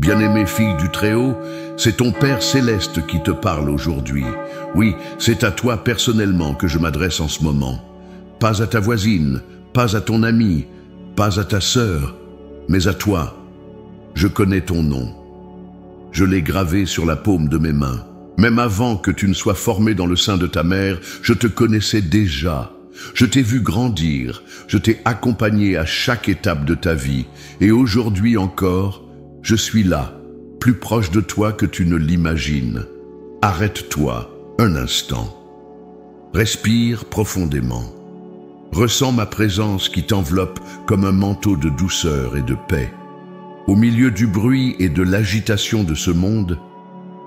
Bien-aimée fille du Très-Haut, c'est ton Père céleste qui te parle aujourd'hui. Oui, c'est à toi personnellement que je m'adresse en ce moment. Pas à ta voisine, pas à ton ami, pas à ta sœur, mais à toi. Je connais ton nom. Je l'ai gravé sur la paume de mes mains. Même avant que tu ne sois formé dans le sein de ta mère, je te connaissais déjà. Je t'ai vu grandir, je t'ai accompagné à chaque étape de ta vie, et aujourd'hui encore, je suis là, plus proche de toi que tu ne l'imagines. Arrête-toi un instant. Respire profondément. Ressens ma présence qui t'enveloppe comme un manteau de douceur et de paix. Au milieu du bruit et de l'agitation de ce monde,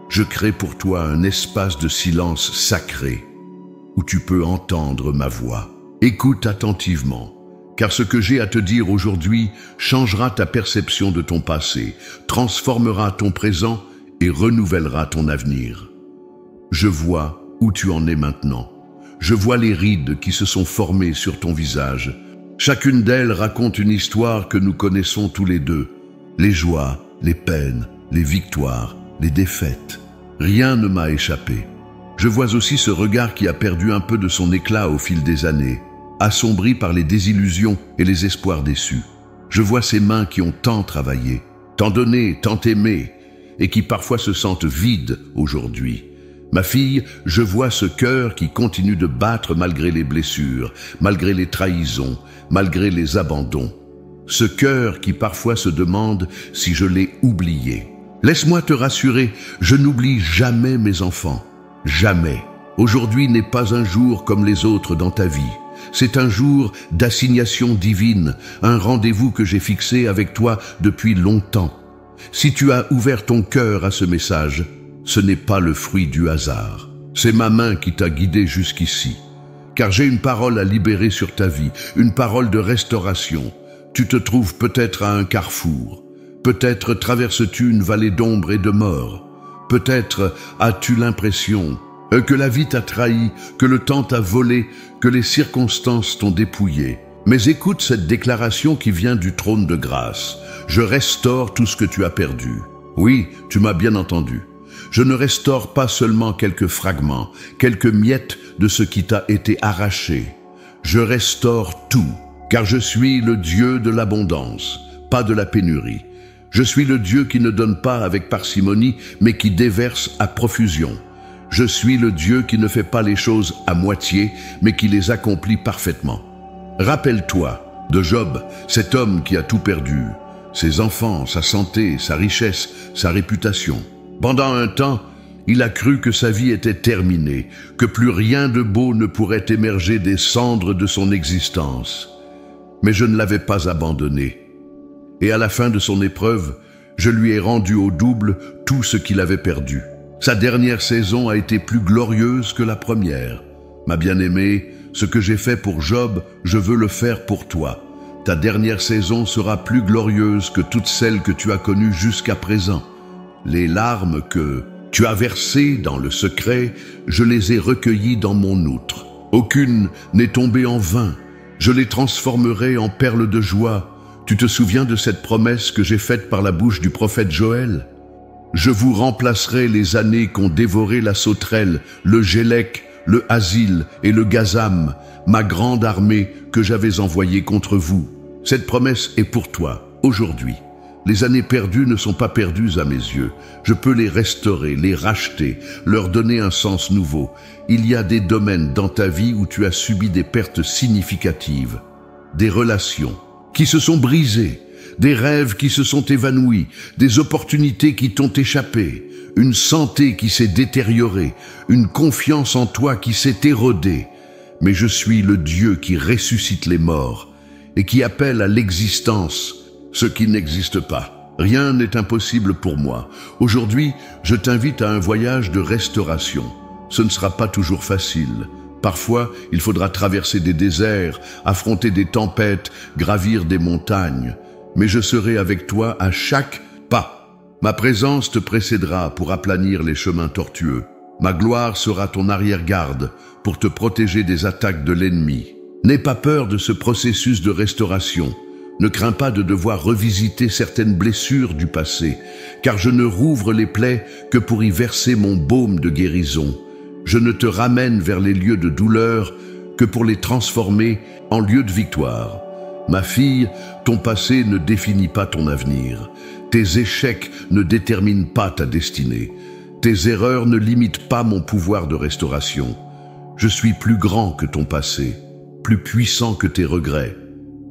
je crée pour toi un espace de silence sacré où tu peux entendre ma voix. Écoute attentivement, car ce que j'ai à te dire aujourd'hui changera ta perception de ton passé, transformera ton présent et renouvellera ton avenir. Je vois où tu en es maintenant. Je vois les rides qui se sont formées sur ton visage. Chacune d'elles raconte une histoire que nous connaissons tous les deux. Les joies, les peines, les victoires, les défaites. Rien ne m'a échappé. Je vois aussi ce regard qui a perdu un peu de son éclat au fil des années, assombri par les désillusions et les espoirs déçus. Je vois ces mains qui ont tant travaillé, tant donné, tant aimé, et qui parfois se sentent vides aujourd'hui. Ma fille, je vois ce cœur qui continue de battre malgré les blessures, malgré les trahisons, malgré les abandons. Ce cœur qui parfois se demande si je l'ai oublié. Laisse-moi te rassurer, je n'oublie jamais mes enfants. Jamais. Aujourd'hui n'est pas un jour comme les autres dans ta vie. C'est un jour d'assignation divine, un rendez-vous que j'ai fixé avec toi depuis longtemps. Si tu as ouvert ton cœur à ce message, ce n'est pas le fruit du hasard. C'est ma main qui t'a guidé jusqu'ici. Car j'ai une parole à libérer sur ta vie, une parole de restauration. Tu te trouves peut-être à un carrefour. Peut-être traverses-tu une vallée d'ombre et de mort. Peut-être as-tu l'impression que la vie t'a trahi, que le temps t'a volé, que les circonstances t'ont dépouillé. Mais écoute cette déclaration qui vient du trône de grâce. Je restaure tout ce que tu as perdu. Oui, tu m'as bien entendu. Je ne restaure pas seulement quelques fragments, quelques miettes de ce qui t'a été arraché. Je restaure tout, car je suis le Dieu de l'abondance, pas de la pénurie. Je suis le Dieu qui ne donne pas avec parcimonie, mais qui déverse à profusion. Je suis le Dieu qui ne fait pas les choses à moitié, mais qui les accomplit parfaitement. Rappelle-toi de Job, cet homme qui a tout perdu, ses enfants, sa santé, sa richesse, sa réputation. Pendant un temps, il a cru que sa vie était terminée, que plus rien de beau ne pourrait émerger des cendres de son existence. Mais je ne l'avais pas abandonné. Et à la fin de son épreuve, je lui ai rendu au double tout ce qu'il avait perdu. Sa dernière saison a été plus glorieuse que la première. Ma bien-aimée, ce que j'ai fait pour Job, je veux le faire pour toi. Ta dernière saison sera plus glorieuse que toutes celles que tu as connues jusqu'à présent. Les larmes que tu as versées dans le secret, je les ai recueillies dans mon outre. Aucune n'est tombée en vain. Je les transformerai en perles de joie. Tu te souviens de cette promesse que j'ai faite par la bouche du prophète Joël? Je vous remplacerai les années qu'ont dévoré la sauterelle, le gélec, le asile et le gazam, ma grande armée que j'avais envoyée contre vous. Cette promesse est pour toi, aujourd'hui. Les années perdues ne sont pas perdues à mes yeux. Je peux les restaurer, les racheter, leur donner un sens nouveau. Il y a des domaines dans ta vie où tu as subi des pertes significatives, des relations qui se sont brisées, des rêves qui se sont évanouis, des opportunités qui t'ont échappé, une santé qui s'est détériorée, une confiance en toi qui s'est érodée. Mais je suis le Dieu qui ressuscite les morts et qui appelle à l'existence ce qui n'existe pas. Rien n'est impossible pour moi. Aujourd'hui, je t'invite à un voyage de restauration. Ce ne sera pas toujours facile. Parfois, il faudra traverser des déserts, affronter des tempêtes, gravir des montagnes. Mais je serai avec toi à chaque pas. Ma présence te précédera pour aplanir les chemins tortueux. Ma gloire sera ton arrière-garde pour te protéger des attaques de l'ennemi. N'aie pas peur de ce processus de restauration. Ne crains pas de devoir revisiter certaines blessures du passé, car je ne rouvre les plaies que pour y verser mon baume de guérison. Je ne te ramène vers les lieux de douleur que pour les transformer en lieux de victoire. Ma fille, ton passé ne définit pas ton avenir. Tes échecs ne déterminent pas ta destinée. Tes erreurs ne limitent pas mon pouvoir de restauration. Je suis plus grand que ton passé, plus puissant que tes regrets,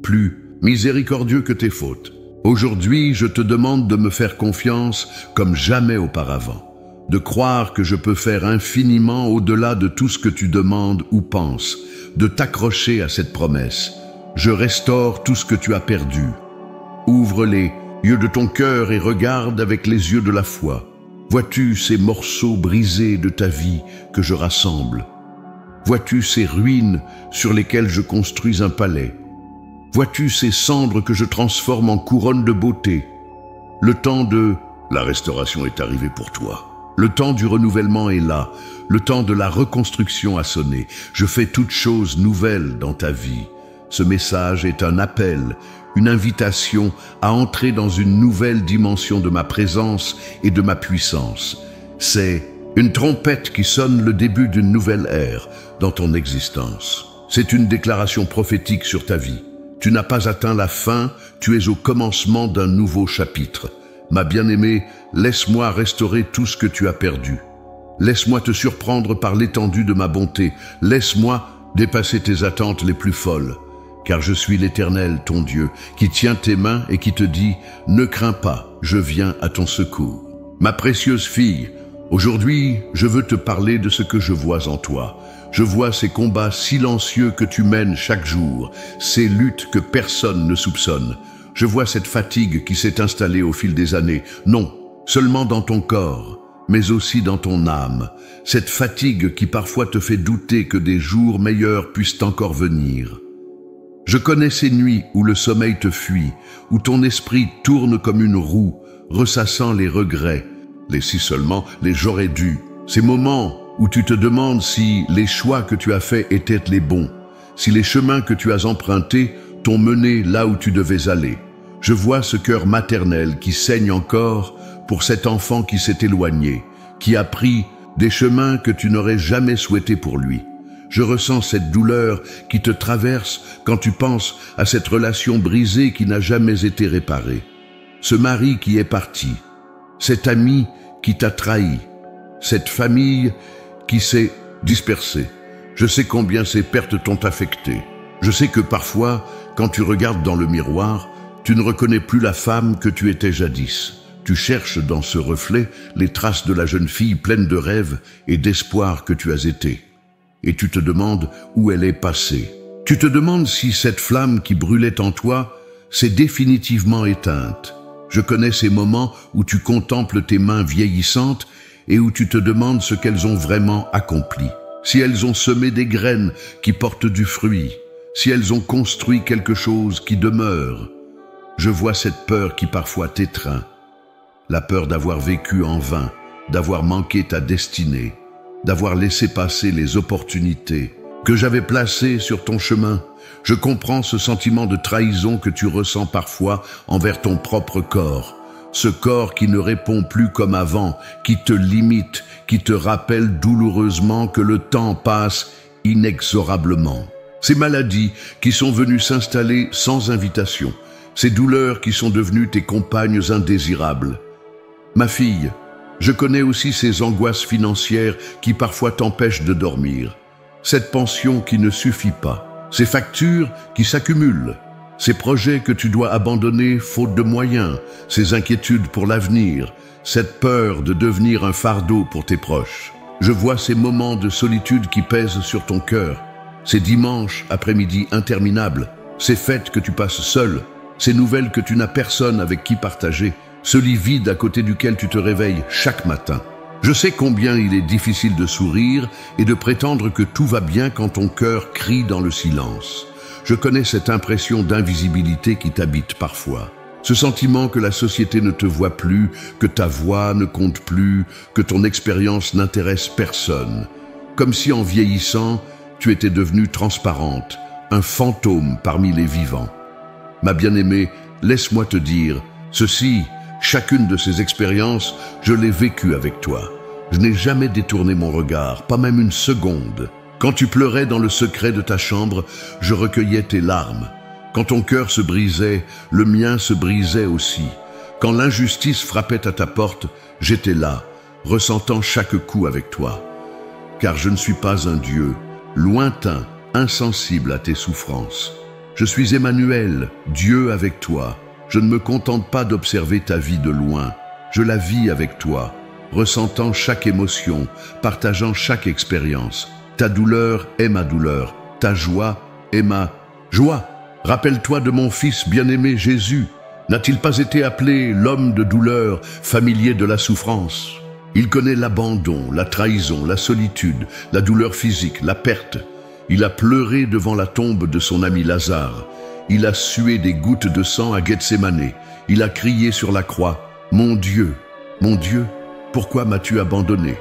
plus miséricordieux que tes fautes. Aujourd'hui, je te demande de me faire confiance comme jamais auparavant, de croire que je peux faire infiniment au-delà de tout ce que tu demandes ou penses, de t'accrocher à cette promesse. Je restaure tout ce que tu as perdu. Ouvre les yeux de ton cœur et regarde avec les yeux de la foi. Vois-tu ces morceaux brisés de ta vie que je rassemble? Vois-tu ces ruines sur lesquelles je construis un palais? Vois-tu ces cendres que je transforme en couronne de beauté? Le temps de la restauration est arrivé pour toi. Le temps du renouvellement est là. Le temps de la reconstruction a sonné. Je fais toutes choses nouvelles dans ta vie. Ce message est un appel, une invitation à entrer dans une nouvelle dimension de ma présence et de ma puissance. C'est une trompette qui sonne le début d'une nouvelle ère dans ton existence. C'est une déclaration prophétique sur ta vie. Tu n'as pas atteint la fin, tu es au commencement d'un nouveau chapitre. Ma bien-aimée, laisse-moi restaurer tout ce que tu as perdu. Laisse-moi te surprendre par l'étendue de ma bonté. Laisse-moi dépasser tes attentes les plus folles. Car je suis l'Éternel, ton Dieu, qui tient tes mains et qui te dit « Ne crains pas, je viens à ton secours ». Ma précieuse fille, aujourd'hui, je veux te parler de ce que je vois en toi. Je vois ces combats silencieux que tu mènes chaque jour, ces luttes que personne ne soupçonne. Je vois cette fatigue qui s'est installée au fil des années, non seulement dans ton corps, mais aussi dans ton âme. Cette fatigue qui parfois te fait douter que des jours meilleurs puissent encore venir. Je connais ces nuits où le sommeil te fuit, où ton esprit tourne comme une roue, ressassant les regrets, les si seulement, les j'aurais dû. Ces moments où tu te demandes si les choix que tu as faits étaient les bons, si les chemins que tu as empruntés t'ont mené là où tu devais aller. Je vois ce cœur maternel qui saigne encore pour cet enfant qui s'est éloigné, qui a pris des chemins que tu n'aurais jamais souhaités pour lui. Je ressens cette douleur qui te traverse quand tu penses à cette relation brisée qui n'a jamais été réparée. Ce mari qui est parti, cet ami qui t'a trahi, cette famille qui s'est dispersée. Je sais combien ces pertes t'ont affecté. Je sais que parfois, quand tu regardes dans le miroir, tu ne reconnais plus la femme que tu étais jadis. Tu cherches dans ce reflet les traces de la jeune fille pleine de rêves et d'espoir que tu as été. Et tu te demandes où elle est passée. Tu te demandes si cette flamme qui brûlait en toi s'est définitivement éteinte. Je connais ces moments où tu contemples tes mains vieillissantes et où tu te demandes ce qu'elles ont vraiment accompli. Si elles ont semé des graines qui portent du fruit, si elles ont construit quelque chose qui demeure. Je vois cette peur qui parfois t'étreint. La peur d'avoir vécu en vain, d'avoir manqué ta destinée, d'avoir laissé passer les opportunités que j'avais placées sur ton chemin. Je comprends ce sentiment de trahison que tu ressens parfois envers ton propre corps. Ce corps qui ne répond plus comme avant, qui te limite, qui te rappelle douloureusement que le temps passe inexorablement. Ces maladies qui sont venues s'installer sans invitation, ces douleurs qui sont devenues tes compagnes indésirables. Ma fille, je connais aussi ces angoisses financières qui parfois t'empêchent de dormir. Cette pension qui ne suffit pas, ces factures qui s'accumulent, ces projets que tu dois abandonner faute de moyens, ces inquiétudes pour l'avenir, cette peur de devenir un fardeau pour tes proches. Je vois ces moments de solitude qui pèsent sur ton cœur, ces dimanches après-midi interminables, ces fêtes que tu passes seul, ces nouvelles que tu n'as personne avec qui partager, ce lit vide à côté duquel tu te réveilles chaque matin. Je sais combien il est difficile de sourire et de prétendre que tout va bien quand ton cœur crie dans le silence. Je connais cette impression d'invisibilité qui t'habite parfois. Ce sentiment que la société ne te voit plus, que ta voix ne compte plus, que ton expérience n'intéresse personne. Comme si en vieillissant, tu étais devenue transparente, un fantôme parmi les vivants. Ma bien-aimée, laisse-moi te dire, ceci, chacune de ces expériences, je l'ai vécue avec toi. Je n'ai jamais détourné mon regard, pas même une seconde. Quand tu pleurais dans le secret de ta chambre, je recueillais tes larmes. Quand ton cœur se brisait, le mien se brisait aussi. Quand l'injustice frappait à ta porte, j'étais là, ressentant chaque coup avec toi. Car je ne suis pas un Dieu, lointain, insensible à tes souffrances. Je suis Emmanuel, Dieu avec toi. Je ne me contente pas d'observer ta vie de loin. Je la vis avec toi, ressentant chaque émotion, partageant chaque expérience. Ta douleur est ma douleur, ta joie est ma joie. Rappelle-toi de mon Fils bien-aimé Jésus. N'a-t-il pas été appelé l'homme de douleur, familier de la souffrance? Il connaît l'abandon, la trahison, la solitude, la douleur physique, la perte. Il a pleuré devant la tombe de son ami Lazare. Il a sué des gouttes de sang à Gethsémane. Il a crié sur la croix, « Mon Dieu, pourquoi m'as-tu abandonné ?»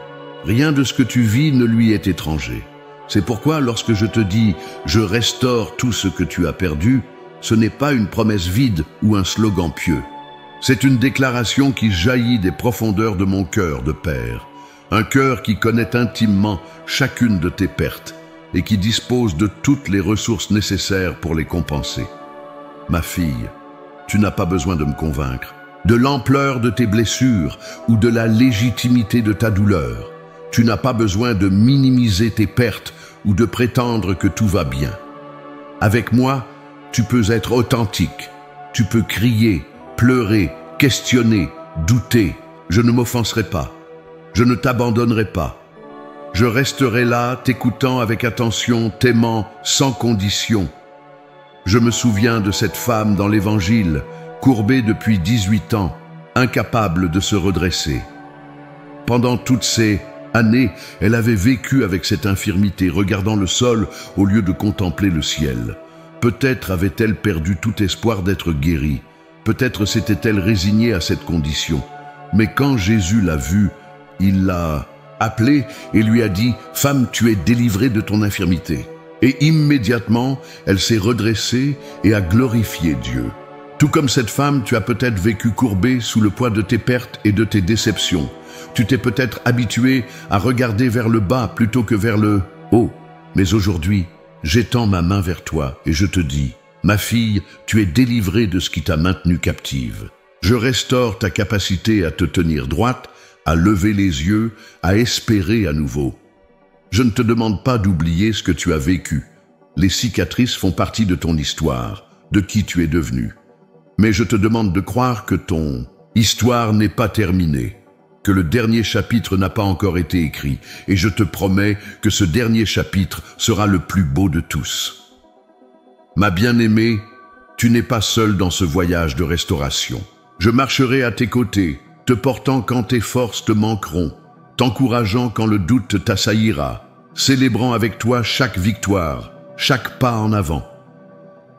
Rien de ce que tu vis ne lui est étranger. C'est pourquoi lorsque je te dis « Je restaure tout ce que tu as perdu », ce n'est pas une promesse vide ou un slogan pieux. C'est une déclaration qui jaillit des profondeurs de mon cœur de père. Un cœur qui connaît intimement chacune de tes pertes et qui dispose de toutes les ressources nécessaires pour les compenser. Ma fille, tu n'as pas besoin de me convaincre de l'ampleur de tes blessures ou de la légitimité de ta douleur. Tu n'as pas besoin de minimiser tes pertes ou de prétendre que tout va bien. Avec moi, tu peux être authentique. Tu peux crier, pleurer, questionner, douter. Je ne m'offenserai pas. Je ne t'abandonnerai pas. Je resterai là, t'écoutant avec attention, t'aimant sans condition. Je me souviens de cette femme dans l'Évangile, courbée depuis 18 ans, incapable de se redresser. Pendant toutes ces années, elle avait vécu avec cette infirmité, regardant le sol au lieu de contempler le ciel. Peut-être avait-elle perdu tout espoir d'être guérie. Peut-être s'était-elle résignée à cette condition. Mais quand Jésus l'a vue, il l'a appelée et lui a dit « Femme, tu es délivrée de ton infirmité ». Et immédiatement, elle s'est redressée et a glorifié Dieu. Tout comme cette femme, tu as peut-être vécu courbée sous le poids de tes pertes et de tes déceptions. Tu t'es peut-être habitué à regarder vers le bas plutôt que vers le haut. Mais aujourd'hui, j'étends ma main vers toi et je te dis, ma fille, tu es délivrée de ce qui t'a maintenue captive. Je restaure ta capacité à te tenir droite, à lever les yeux, à espérer à nouveau. Je ne te demande pas d'oublier ce que tu as vécu. Les cicatrices font partie de ton histoire, de qui tu es devenu. Mais je te demande de croire que ton histoire n'est pas terminée, que le dernier chapitre n'a pas encore été écrit, et je te promets que ce dernier chapitre sera le plus beau de tous. Ma bien-aimée, tu n'es pas seule dans ce voyage de restauration. Je marcherai à tes côtés, te portant quand tes forces te manqueront, t'encourageant quand le doute t'assaillira, célébrant avec toi chaque victoire, chaque pas en avant.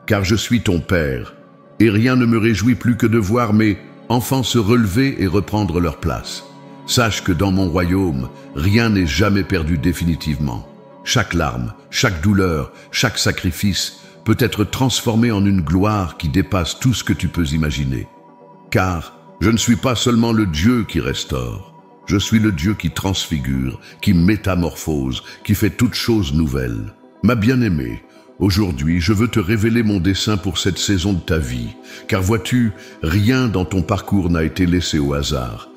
Car je suis ton Père, et rien ne me réjouit plus que de voir mes enfants se relever et reprendre leur place. Sache que dans mon royaume, rien n'est jamais perdu définitivement. Chaque larme, chaque douleur, chaque sacrifice peut être transformé en une gloire qui dépasse tout ce que tu peux imaginer. Car je ne suis pas seulement le Dieu qui restaure, je suis le Dieu qui transfigure, qui métamorphose, qui fait toutes choses nouvelles. Ma bien-aimée, aujourd'hui, je veux te révéler mon dessein pour cette saison de ta vie, car vois-tu, rien dans ton parcours n'a été laissé au hasard.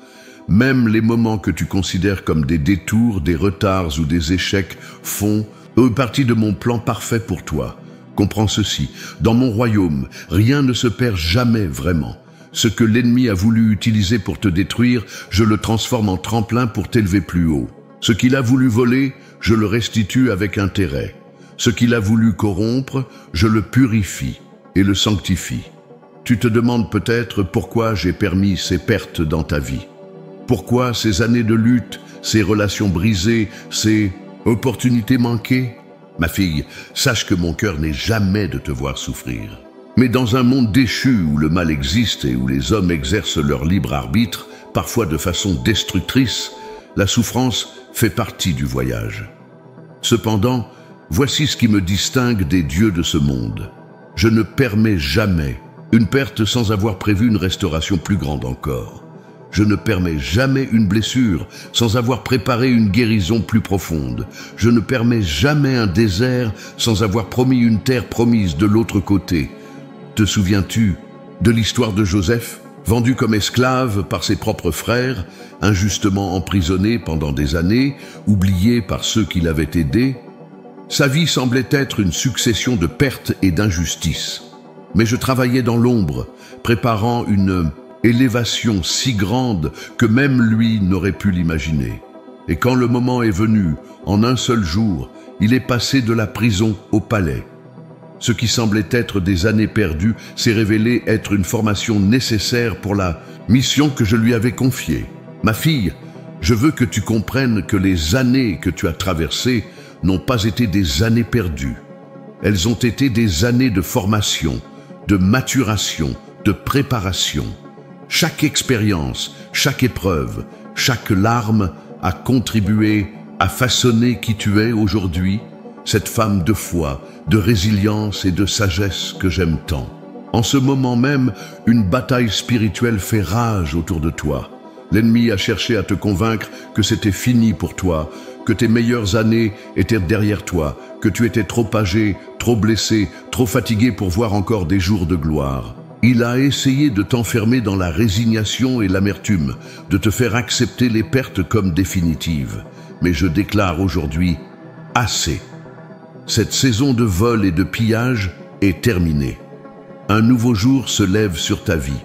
Même les moments que tu considères comme des détours, des retards ou des échecs font partie de mon plan parfait pour toi. Comprends ceci, dans mon royaume, rien ne se perd jamais vraiment. Ce que l'ennemi a voulu utiliser pour te détruire, je le transforme en tremplin pour t'élever plus haut. Ce qu'il a voulu voler, je le restitue avec intérêt. Ce qu'il a voulu corrompre, je le purifie et le sanctifie. Tu te demandes peut-être pourquoi j'ai permis ces pertes dans ta vie. Pourquoi ces années de lutte, ces relations brisées, ces opportunités manquées? Ma fille, sache que mon cœur n'est jamais de te voir souffrir. Mais dans un monde déchu où le mal existe et où les hommes exercent leur libre arbitre, parfois de façon destructrice, la souffrance fait partie du voyage. Cependant, voici ce qui me distingue des dieux de ce monde. Je ne permets jamais Une perte sans avoir prévu une restauration plus grande encore. Je ne permets jamais une blessure sans avoir préparé une guérison plus profonde. Je ne permets jamais un désert sans avoir promis une terre promise de l'autre côté. Te souviens-tu de l'histoire de Joseph, vendu comme esclave par ses propres frères, injustement emprisonné pendant des années, oublié par ceux qui l'avaient aidé? Sa vie semblait être une succession de pertes et d'injustices. Mais je travaillais dans l'ombre, préparant une élévation si grande que même lui n'aurait pu l'imaginer. Et quand le moment est venu, en un seul jour, il est passé de la prison au palais. Ce qui semblait être des années perdues s'est révélé être une formation nécessaire pour la mission que je lui avais confiée. Ma fille, je veux que tu comprennes que les années que tu as traversées n'ont pas été des années perdues. Elles ont été des années de formation, de maturation, de préparation. Chaque expérience, chaque épreuve, chaque larme a contribué à façonner qui tu es aujourd'hui, cette femme de foi, de résilience et de sagesse que j'aime tant. En ce moment même, une bataille spirituelle fait rage autour de toi. L'ennemi a cherché à te convaincre que c'était fini pour toi, que tes meilleures années étaient derrière toi, que tu étais trop âgé, trop blessé, trop fatigué pour voir encore des jours de gloire. Il a essayé de t'enfermer dans la résignation et l'amertume, de te faire accepter les pertes comme définitives. Mais je déclare aujourd'hui, assez. Cette saison de vol et de pillage est terminée. Un nouveau jour se lève sur ta vie.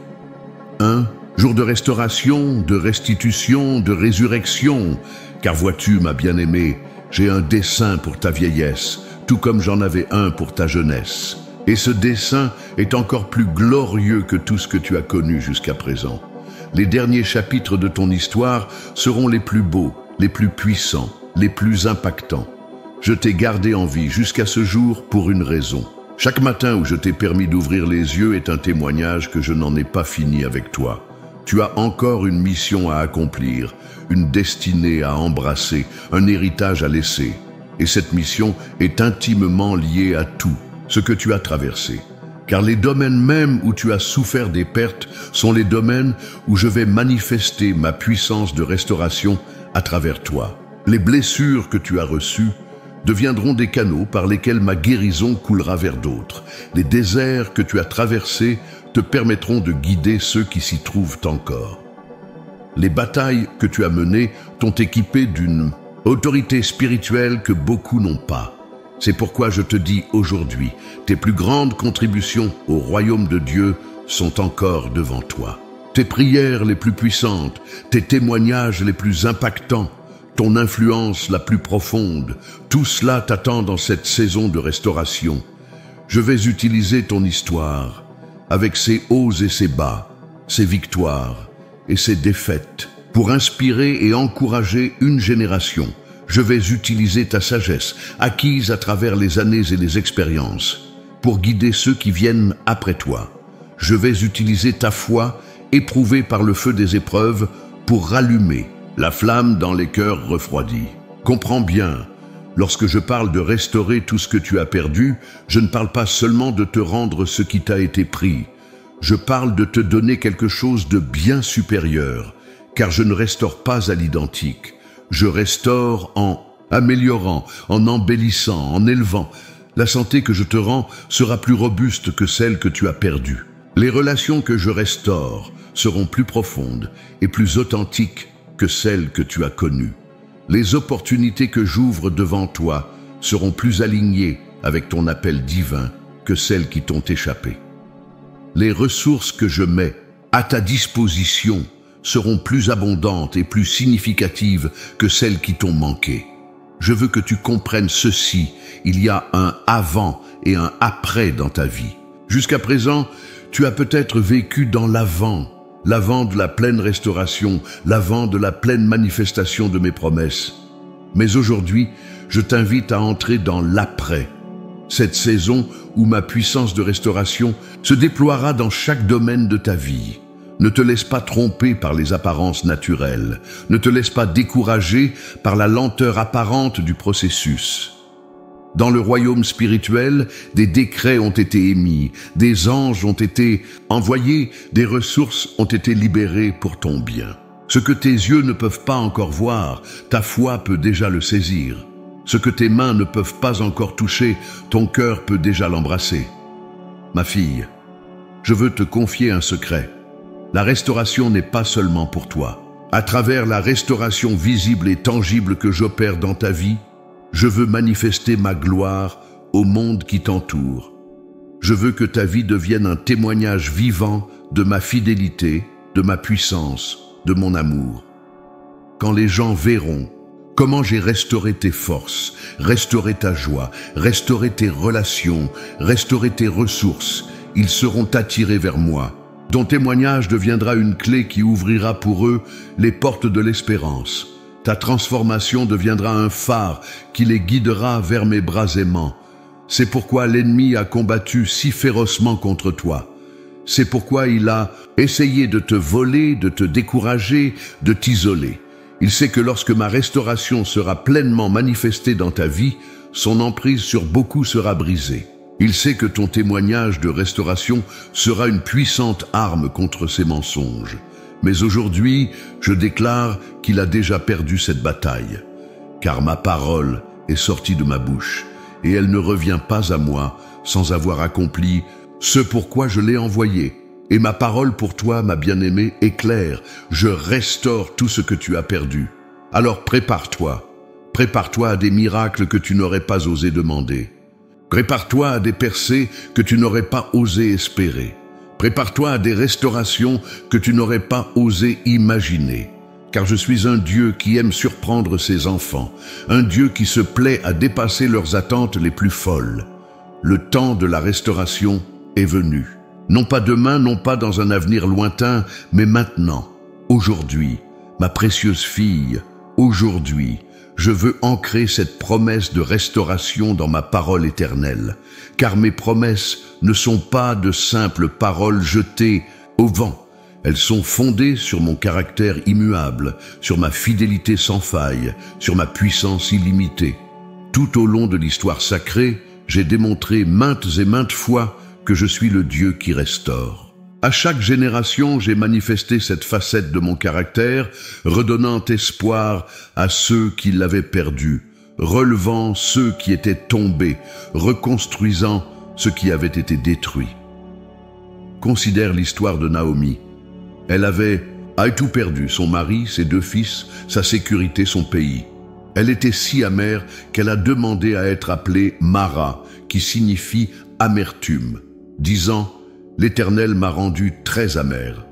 Un jour de restauration, de restitution, de résurrection. Car vois-tu, ma bien-aimée, j'ai un dessein pour ta vieillesse, tout comme j'en avais un pour ta jeunesse. Et ce dessein est encore plus glorieux que tout ce que tu as connu jusqu'à présent. Les derniers chapitres de ton histoire seront les plus beaux, les plus puissants, les plus impactants. Je t'ai gardé en vie jusqu'à ce jour pour une raison. Chaque matin où je t'ai permis d'ouvrir les yeux est un témoignage que je n'en ai pas fini avec toi. Tu as encore une mission à accomplir, une destinée à embrasser, un héritage à laisser. Et cette mission est intimement liée à tout ce que tu as traversé. Car les domaines même où tu as souffert des pertes sont les domaines où je vais manifester ma puissance de restauration à travers toi. Les blessures que tu as reçues deviendront des canaux par lesquels ma guérison coulera vers d'autres. Les déserts que tu as traversés te permettront de guider ceux qui s'y trouvent encore. Les batailles que tu as menées t'ont équipé d'une autorité spirituelle que beaucoup n'ont pas. C'est pourquoi je te dis aujourd'hui, tes plus grandes contributions au royaume de Dieu sont encore devant toi. Tes prières les plus puissantes, tes témoignages les plus impactants, ton influence la plus profonde, tout cela t'attend dans cette saison de restauration. Je vais utiliser ton histoire, avec ses hauts et ses bas, ses victoires et ses défaites, pour inspirer et encourager une génération. Je vais utiliser ta sagesse, acquise à travers les années et les expériences, pour guider ceux qui viennent après toi. Je vais utiliser ta foi, éprouvée par le feu des épreuves, pour rallumer la flamme dans les cœurs refroidis. Comprends bien, lorsque je parle de restaurer tout ce que tu as perdu, je ne parle pas seulement de te rendre ce qui t'a été pris. Je parle de te donner quelque chose de bien supérieur, car je ne restaure pas à l'identique. Je restaure en améliorant, en embellissant, en élevant. La santé que je te rends sera plus robuste que celle que tu as perdue. Les relations que je restaure seront plus profondes et plus authentiques que celles que tu as connues. Les opportunités que j'ouvre devant toi seront plus alignées avec ton appel divin que celles qui t'ont échappé. Les ressources que je mets à ta disposition seront plus abondantes et plus significatives que celles qui t'ont manqué. Je veux que tu comprennes ceci, il y a un avant et un après dans ta vie. Jusqu'à présent, tu as peut-être vécu dans l'avant de la pleine restauration, l'avant de la pleine manifestation de mes promesses. Mais aujourd'hui, je t'invite à entrer dans l'après, cette saison où ma puissance de restauration se déploiera dans chaque domaine de ta vie. Ne te laisse pas tromper par les apparences naturelles. Ne te laisse pas décourager par la lenteur apparente du processus. Dans le royaume spirituel, des décrets ont été émis, des anges ont été envoyés, des ressources ont été libérées pour ton bien. Ce que tes yeux ne peuvent pas encore voir, ta foi peut déjà le saisir. Ce que tes mains ne peuvent pas encore toucher, ton cœur peut déjà l'embrasser. Ma fille, je veux te confier un secret. La restauration n'est pas seulement pour toi. À travers la restauration visible et tangible que j'opère dans ta vie, je veux manifester ma gloire au monde qui t'entoure. Je veux que ta vie devienne un témoignage vivant de ma fidélité, de ma puissance, de mon amour. Quand les gens verront comment j'ai restauré tes forces, restauré ta joie, restauré tes relations, restauré tes ressources, ils seront attirés vers moi. Ton témoignage deviendra une clé qui ouvrira pour eux les portes de l'espérance. Ta transformation deviendra un phare qui les guidera vers mes bras aimants. C'est pourquoi l'ennemi a combattu si férocement contre toi. C'est pourquoi il a essayé de te voler, de te décourager, de t'isoler. Il sait que lorsque ma restauration sera pleinement manifestée dans ta vie, son emprise sur beaucoup sera brisée. Il sait que ton témoignage de restauration sera une puissante arme contre ses mensonges. Mais aujourd'hui, je déclare qu'il a déjà perdu cette bataille, car ma parole est sortie de ma bouche, et elle ne revient pas à moi sans avoir accompli ce pourquoi je l'ai envoyée. Et ma parole pour toi, ma bien-aimée, est claire. Je restaure tout ce que tu as perdu. Alors prépare-toi. Prépare-toi à des miracles que tu n'aurais pas osé demander. Prépare-toi à des percées que tu n'aurais pas osé espérer. Prépare-toi à des restaurations que tu n'aurais pas osé imaginer. Car je suis un Dieu qui aime surprendre ses enfants, un Dieu qui se plaît à dépasser leurs attentes les plus folles. Le temps de la restauration est venu. Non pas demain, non pas dans un avenir lointain, mais maintenant, aujourd'hui, ma précieuse fille, aujourd'hui, je veux ancrer cette promesse de restauration dans ma parole éternelle, car mes promesses ne sont pas de simples paroles jetées au vent. Elles sont fondées sur mon caractère immuable, sur ma fidélité sans faille, sur ma puissance illimitée. Tout au long de l'histoire sacrée, j'ai démontré maintes et maintes fois que je suis le Dieu qui restaure. À chaque génération, j'ai manifesté cette facette de mon caractère, redonnant espoir à ceux qui l'avaient perdu, relevant ceux qui étaient tombés, reconstruisant ce qui avait été détruit. Considère l'histoire de Naomi. Elle avait tout perdu, son mari, ses 2 fils, sa sécurité, son pays. Elle était si amère qu'elle a demandé à être appelée Mara, qui signifie amertume, disant « L'Éternel m'a rendu très amer.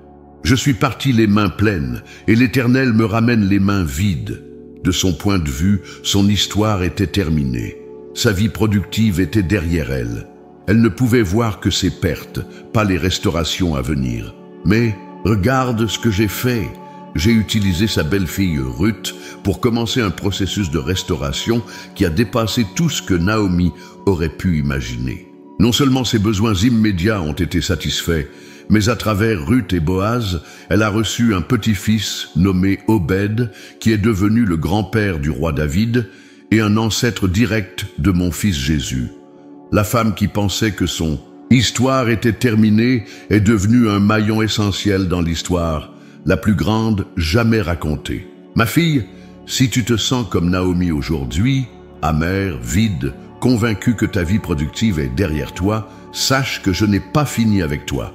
Je suis parti les mains pleines, et l'Éternel me ramène les mains vides. » De son point de vue, son histoire était terminée. Sa vie productive était derrière elle. Elle ne pouvait voir que ses pertes, pas les restaurations à venir. Mais regarde ce que j'ai fait. J'ai utilisé sa belle-fille Ruth pour commencer un processus de restauration qui a dépassé tout ce que Naomi aurait pu imaginer. Non seulement ses besoins immédiats ont été satisfaits, mais à travers Ruth et Boaz, elle a reçu un petit-fils nommé Obed, qui est devenu le grand-père du roi David et un ancêtre direct de mon fils Jésus. La femme qui pensait que son histoire était terminée est devenue un maillon essentiel dans l'histoire, la plus grande jamais racontée. Ma fille, si tu te sens comme Naomi aujourd'hui, amère, vide, convaincue que ta vie productive est derrière toi, sache que je n'ai pas fini avec toi.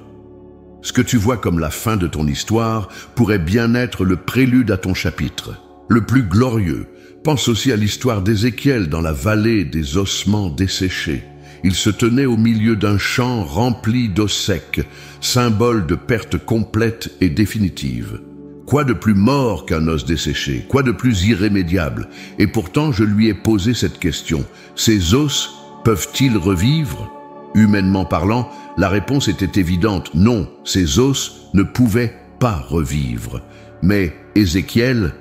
Ce que tu vois comme la fin de ton histoire pourrait bien être le prélude à ton chapitre, le plus glorieux. Pense aussi à l'histoire d'Ézéchiel dans la vallée des ossements desséchés. Il se tenait au milieu d'un champ rempli d'eau sec, symbole de perte complète et définitive. Quoi de plus mort qu'un os desséché? Quoi de plus irrémédiable? Et pourtant, je lui ai posé cette question. Ces os peuvent-ils revivre? Humainement parlant, la réponse était évidente. Non, ces os ne pouvaient pas revivre. Mais Ézéchiel,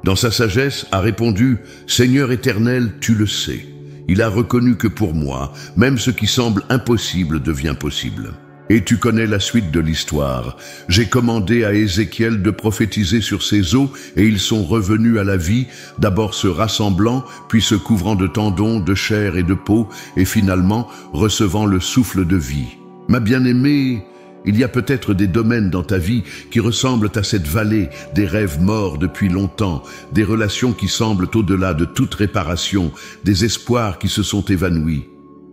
dans sa sagesse, a répondu « Seigneur éternel, tu le sais ». Il a reconnu que pour moi, même ce qui semble impossible devient possible. Et tu connais la suite de l'histoire. J'ai commandé à Ézéchiel de prophétiser sur ces os, et ils sont revenus à la vie, d'abord se rassemblant, puis se couvrant de tendons, de chair et de peau, et finalement recevant le souffle de vie. Ma bien-aimée, il y a peut-être des domaines dans ta vie qui ressemblent à cette vallée, des rêves morts depuis longtemps, des relations qui semblent au-delà de toute réparation, des espoirs qui se sont évanouis.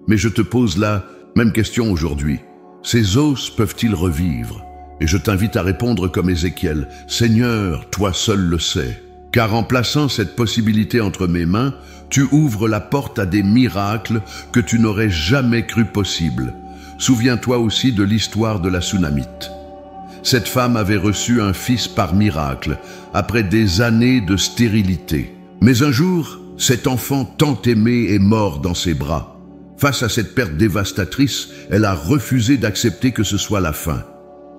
Mais je te pose la même question aujourd'hui. Ces os peuvent-ils revivre? Et je t'invite à répondre comme Ézéchiel, « Seigneur, toi seul le sais. » Car en plaçant cette possibilité entre mes mains, tu ouvres la porte à des miracles que tu n'aurais jamais cru possibles. Souviens-toi aussi de l'histoire de la Sunamite. Cette femme avait reçu un fils par miracle, après des années de stérilité. Mais un jour, cet enfant tant aimé est mort dans ses bras. Face à cette perte dévastatrice, elle a refusé d'accepter que ce soit la fin.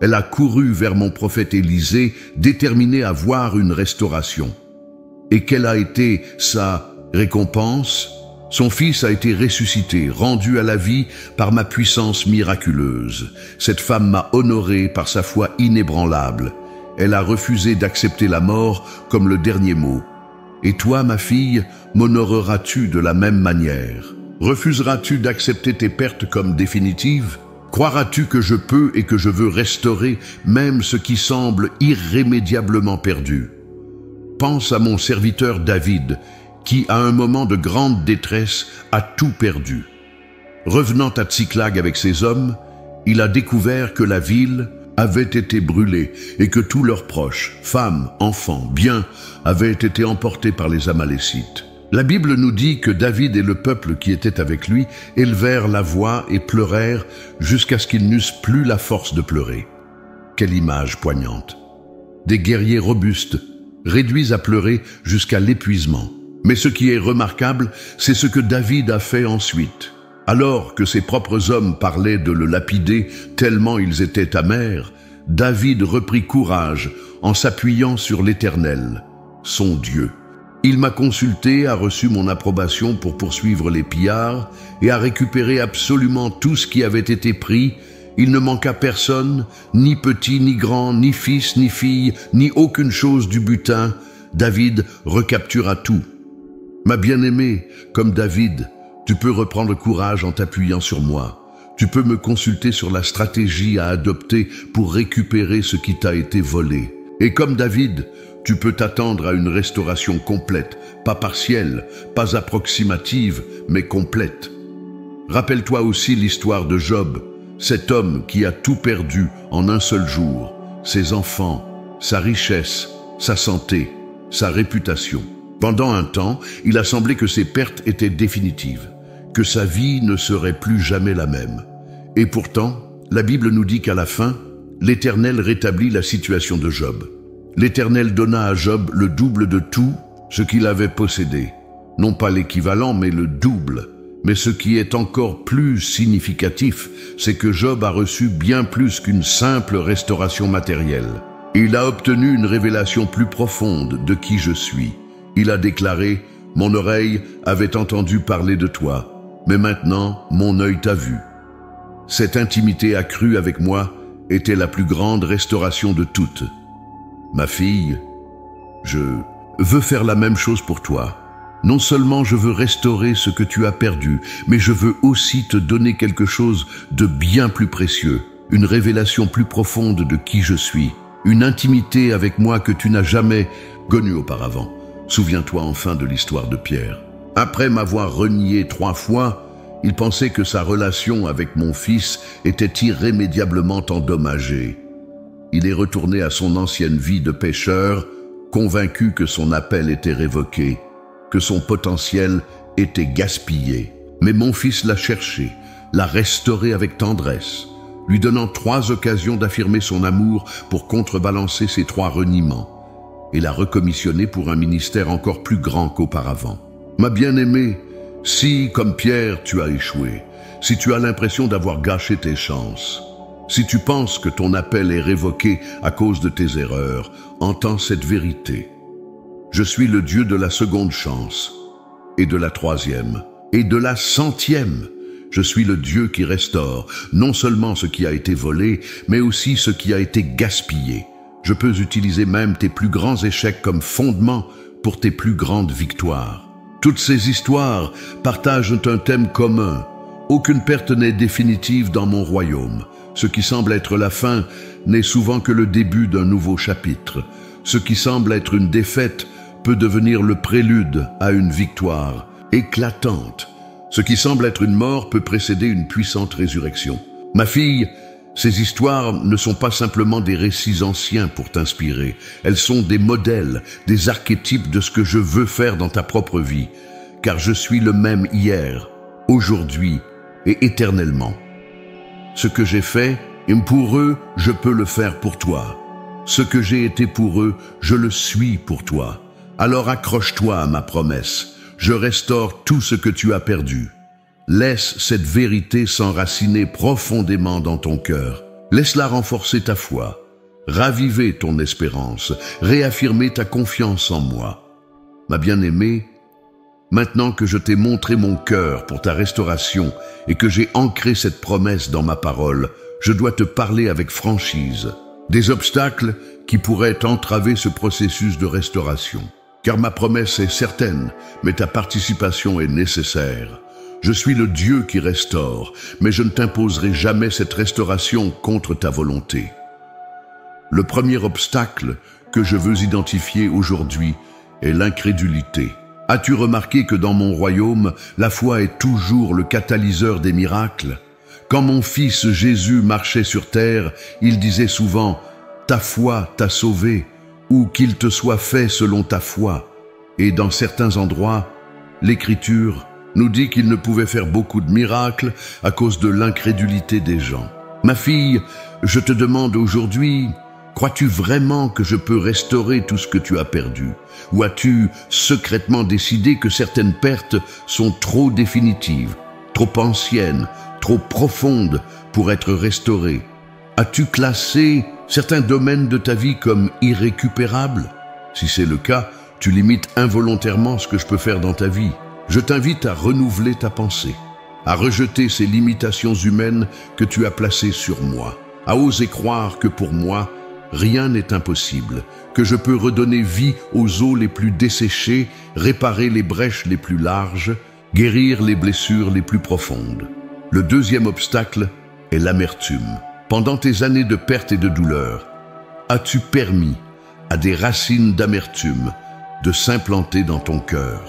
Elle a couru vers mon prophète Élisée, déterminée à voir une restauration. Et quelle a été sa récompense? Son fils a été ressuscité, rendu à la vie par ma puissance miraculeuse. Cette femme m'a honoré par sa foi inébranlable. Elle a refusé d'accepter la mort comme le dernier mot. Et toi, ma fille, m'honoreras-tu de la même manière? Refuseras-tu d'accepter tes pertes comme définitives? Croiras-tu que je peux et que je veux restaurer même ce qui semble irrémédiablement perdu? Pense à mon serviteur David, qui, à un moment de grande détresse, a tout perdu. Revenant à Tsiklag avec ses hommes, il a découvert que la ville avait été brûlée et que tous leurs proches, femmes, enfants, biens, avaient été emportés par les Amalécites. La Bible nous dit que David et le peuple qui était avec lui élevèrent la voix et pleurèrent jusqu'à ce qu'ils n'eussent plus la force de pleurer. Quelle image poignante! Des guerriers robustes, réduits à pleurer jusqu'à l'épuisement. Mais ce qui est remarquable, c'est ce que David a fait ensuite. Alors que ses propres hommes parlaient de le lapider tellement ils étaient amers, David reprit courage en s'appuyant sur l'Éternel, son Dieu. Il m'a consulté, a reçu mon approbation pour poursuivre les pillards et a récupéré absolument tout ce qui avait été pris. Il ne manqua personne, ni petit, ni grand, ni fils, ni fille, ni aucune chose du butin. David recaptura tout. Ma bien-aimée, comme David, tu peux reprendre courage en t'appuyant sur moi. Tu peux me consulter sur la stratégie à adopter pour récupérer ce qui t'a été volé. Et comme David, tu peux t'attendre à une restauration complète, pas partielle, pas approximative, mais complète. Rappelle-toi aussi l'histoire de Job, cet homme qui a tout perdu en un seul jour, ses enfants, sa richesse, sa santé, sa réputation. Pendant un temps, il a semblé que ses pertes étaient définitives, que sa vie ne serait plus jamais la même. Et pourtant, la Bible nous dit qu'à la fin, l'Éternel rétablit la situation de Job. L'Éternel donna à Job le double de tout ce qu'il avait possédé. Non pas l'équivalent, mais le double. Mais ce qui est encore plus significatif, c'est que Job a reçu bien plus qu'une simple restauration matérielle. Il a obtenu une révélation plus profonde de qui je suis. Il a déclaré « Mon oreille avait entendu parler de toi, mais maintenant mon œil t'a vu. » Cette intimité accrue avec moi était la plus grande restauration de toutes. Ma fille, je veux faire la même chose pour toi. Non seulement je veux restaurer ce que tu as perdu, mais je veux aussi te donner quelque chose de bien plus précieux, une révélation plus profonde de qui je suis, une intimité avec moi que tu n'as jamais connue auparavant. Souviens-toi enfin de l'histoire de Pierre. Après m'avoir renié 3 fois, il pensait que sa relation avec mon fils était irrémédiablement endommagée. Il est retourné à son ancienne vie de pêcheur, convaincu que son appel était révoqué, que son potentiel était gaspillé. Mais mon fils l'a cherché, l'a restauré avec tendresse, lui donnant 3 occasions d'affirmer son amour pour contrebalancer ses 3 reniements, et l'a recommissionné pour un ministère encore plus grand qu'auparavant. Ma bien-aimée, si, comme Pierre, tu as échoué, si tu as l'impression d'avoir gâché tes chances, si tu penses que ton appel est révoqué à cause de tes erreurs, entends cette vérité. Je suis le Dieu de la seconde chance, et de la 3e, et de la 100e. Je suis le Dieu qui restaure, non seulement ce qui a été volé, mais aussi ce qui a été gaspillé. Je peux utiliser même tes plus grands échecs comme fondement pour tes plus grandes victoires. Toutes ces histoires partagent un thème commun. Aucune perte n'est définitive dans mon royaume. Ce qui semble être la fin n'est souvent que le début d'un nouveau chapitre. Ce qui semble être une défaite peut devenir le prélude à une victoire éclatante. Ce qui semble être une mort peut précéder une puissante résurrection. Ma fille, ces histoires ne sont pas simplement des récits anciens pour t'inspirer. Elles sont des modèles, des archétypes de ce que je veux faire dans ta propre vie. Car je suis le même hier, aujourd'hui et éternellement. Ce que j'ai fait, pour eux, je peux le faire pour toi. Ce que j'ai été pour eux, je le suis pour toi. Alors accroche-toi à ma promesse. Je restaure tout ce que tu as perdu. Laisse cette vérité s'enraciner profondément dans ton cœur. Laisse-la renforcer ta foi, raviver ton espérance, réaffirmer ta confiance en moi. Ma bien-aimée, maintenant que je t'ai montré mon cœur pour ta restauration et que j'ai ancré cette promesse dans ma parole, je dois te parler avec franchise. Des obstacles qui pourraient entraver ce processus de restauration. Car ma promesse est certaine, mais ta participation est nécessaire. Je suis le Dieu qui restaure, mais je ne t'imposerai jamais cette restauration contre ta volonté. Le premier obstacle que je veux identifier aujourd'hui est l'incrédulité. As-tu remarqué que dans mon royaume, la foi est toujours le catalyseur des miracles? Quand mon fils Jésus marchait sur terre, il disait souvent « Ta foi t'a sauvé » ou « Qu'il te soit fait selon ta foi ». Et dans certains endroits, l'Écriture nous dit qu'il ne pouvait faire beaucoup de miracles à cause de l'incrédulité des gens. Ma fille, je te demande aujourd'hui, crois-tu vraiment que je peux restaurer tout ce que tu as perdu? Ou as-tu secrètement décidé que certaines pertes sont trop définitives, trop anciennes, trop profondes pour être restaurées? As-tu classé certains domaines de ta vie comme irrécupérables? Si c'est le cas, tu limites involontairement ce que je peux faire dans ta vie. Je t'invite à renouveler ta pensée, à rejeter ces limitations humaines que tu as placées sur moi, à oser croire que pour moi, rien n'est impossible, que je peux redonner vie aux eaux les plus desséchées, réparer les brèches les plus larges, guérir les blessures les plus profondes. Le deuxième obstacle est l'amertume. Pendant tes années de perte et de douleur, as-tu permis à des racines d'amertume de s'implanter dans ton cœur?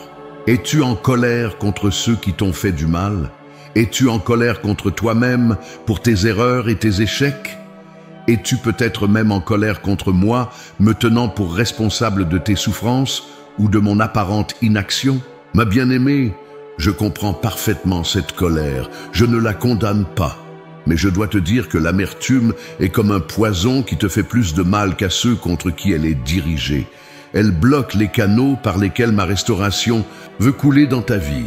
Es-tu en colère contre ceux qui t'ont fait du mal? Es-tu en colère contre toi-même pour tes erreurs et tes échecs? Es-tu peut-être même en colère contre moi, me tenant pour responsable de tes souffrances ou de mon apparente inaction? Ma bien-aimée, je comprends parfaitement cette colère, je ne la condamne pas. Mais je dois te dire que l'amertume est comme un poison qui te fait plus de mal qu'à ceux contre qui elle est dirigée. Elle bloque les canaux par lesquels ma restauration veut couler dans ta vie.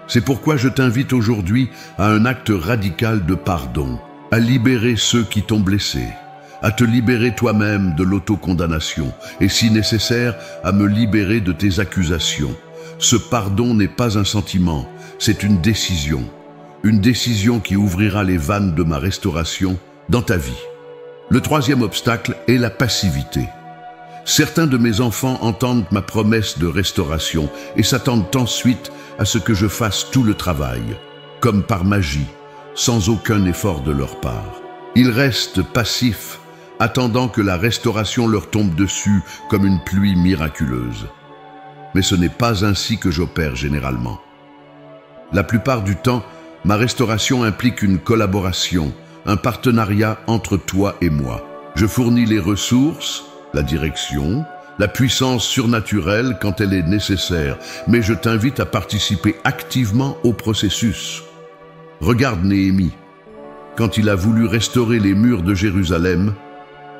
C'est pourquoi je t'invite aujourd'hui à un acte radical de pardon, à libérer ceux qui t'ont blessé, à te libérer toi-même de l'autocondamnation et si nécessaire, à me libérer de tes accusations. Ce pardon n'est pas un sentiment, c'est une décision qui ouvrira les vannes de ma restauration dans ta vie. Le troisième obstacle est la passivité. Certains de mes enfants entendent ma promesse de restauration et s'attendent ensuite à ce que je fasse tout le travail, comme par magie, sans aucun effort de leur part. Ils restent passifs, attendant que la restauration leur tombe dessus comme une pluie miraculeuse. Mais ce n'est pas ainsi que j'opère généralement. La plupart du temps, ma restauration implique une collaboration, un partenariat entre toi et moi. Je fournis les ressources, la direction, la puissance surnaturelle quand elle est nécessaire, mais je t'invite à participer activement au processus. Regarde Néhémie. Quand il a voulu restaurer les murs de Jérusalem,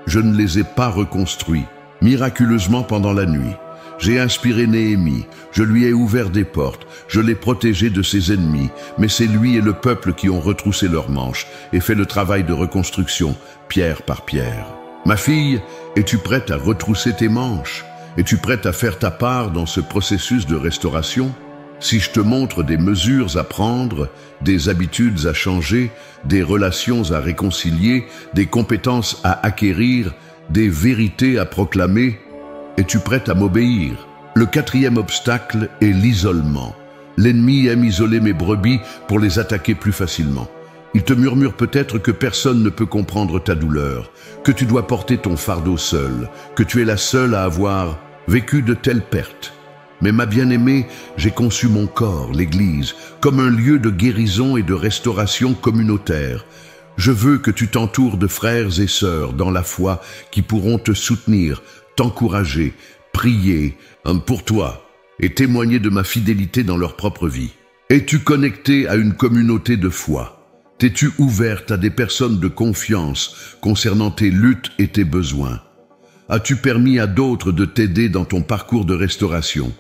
je ne les ai pas reconstruits, miraculeusement pendant la nuit. J'ai inspiré Néhémie, je lui ai ouvert des portes, je l'ai protégé de ses ennemis, mais c'est lui et le peuple qui ont retroussé leurs manches et fait le travail de reconstruction, pierre par pierre. Ma fille, es-tu prête à retrousser tes manches? Es-tu prête à faire ta part dans ce processus de restauration? Si je te montre des mesures à prendre, des habitudes à changer, des relations à réconcilier, des compétences à acquérir, des vérités à proclamer, es-tu prête à m'obéir? Le quatrième obstacle est l'isolement. L'ennemi aime isoler mes brebis pour les attaquer plus facilement. Il te murmure peut-être que personne ne peut comprendre ta douleur, que tu dois porter ton fardeau seul, que tu es la seule à avoir vécu de telles pertes. Mais ma bien-aimée, j'ai conçu mon corps, l'Église, comme un lieu de guérison et de restauration communautaire. Je veux que tu t'entoures de frères et sœurs dans la foi qui pourront te soutenir, t'encourager, prier pour toi et témoigner de ma fidélité dans leur propre vie. Es-tu connecté à une communauté de foi? T'es-tu ouverte à des personnes de confiance concernant tes luttes et tes besoins? As-tu permis à d'autres de t'aider dans ton parcours de restauration?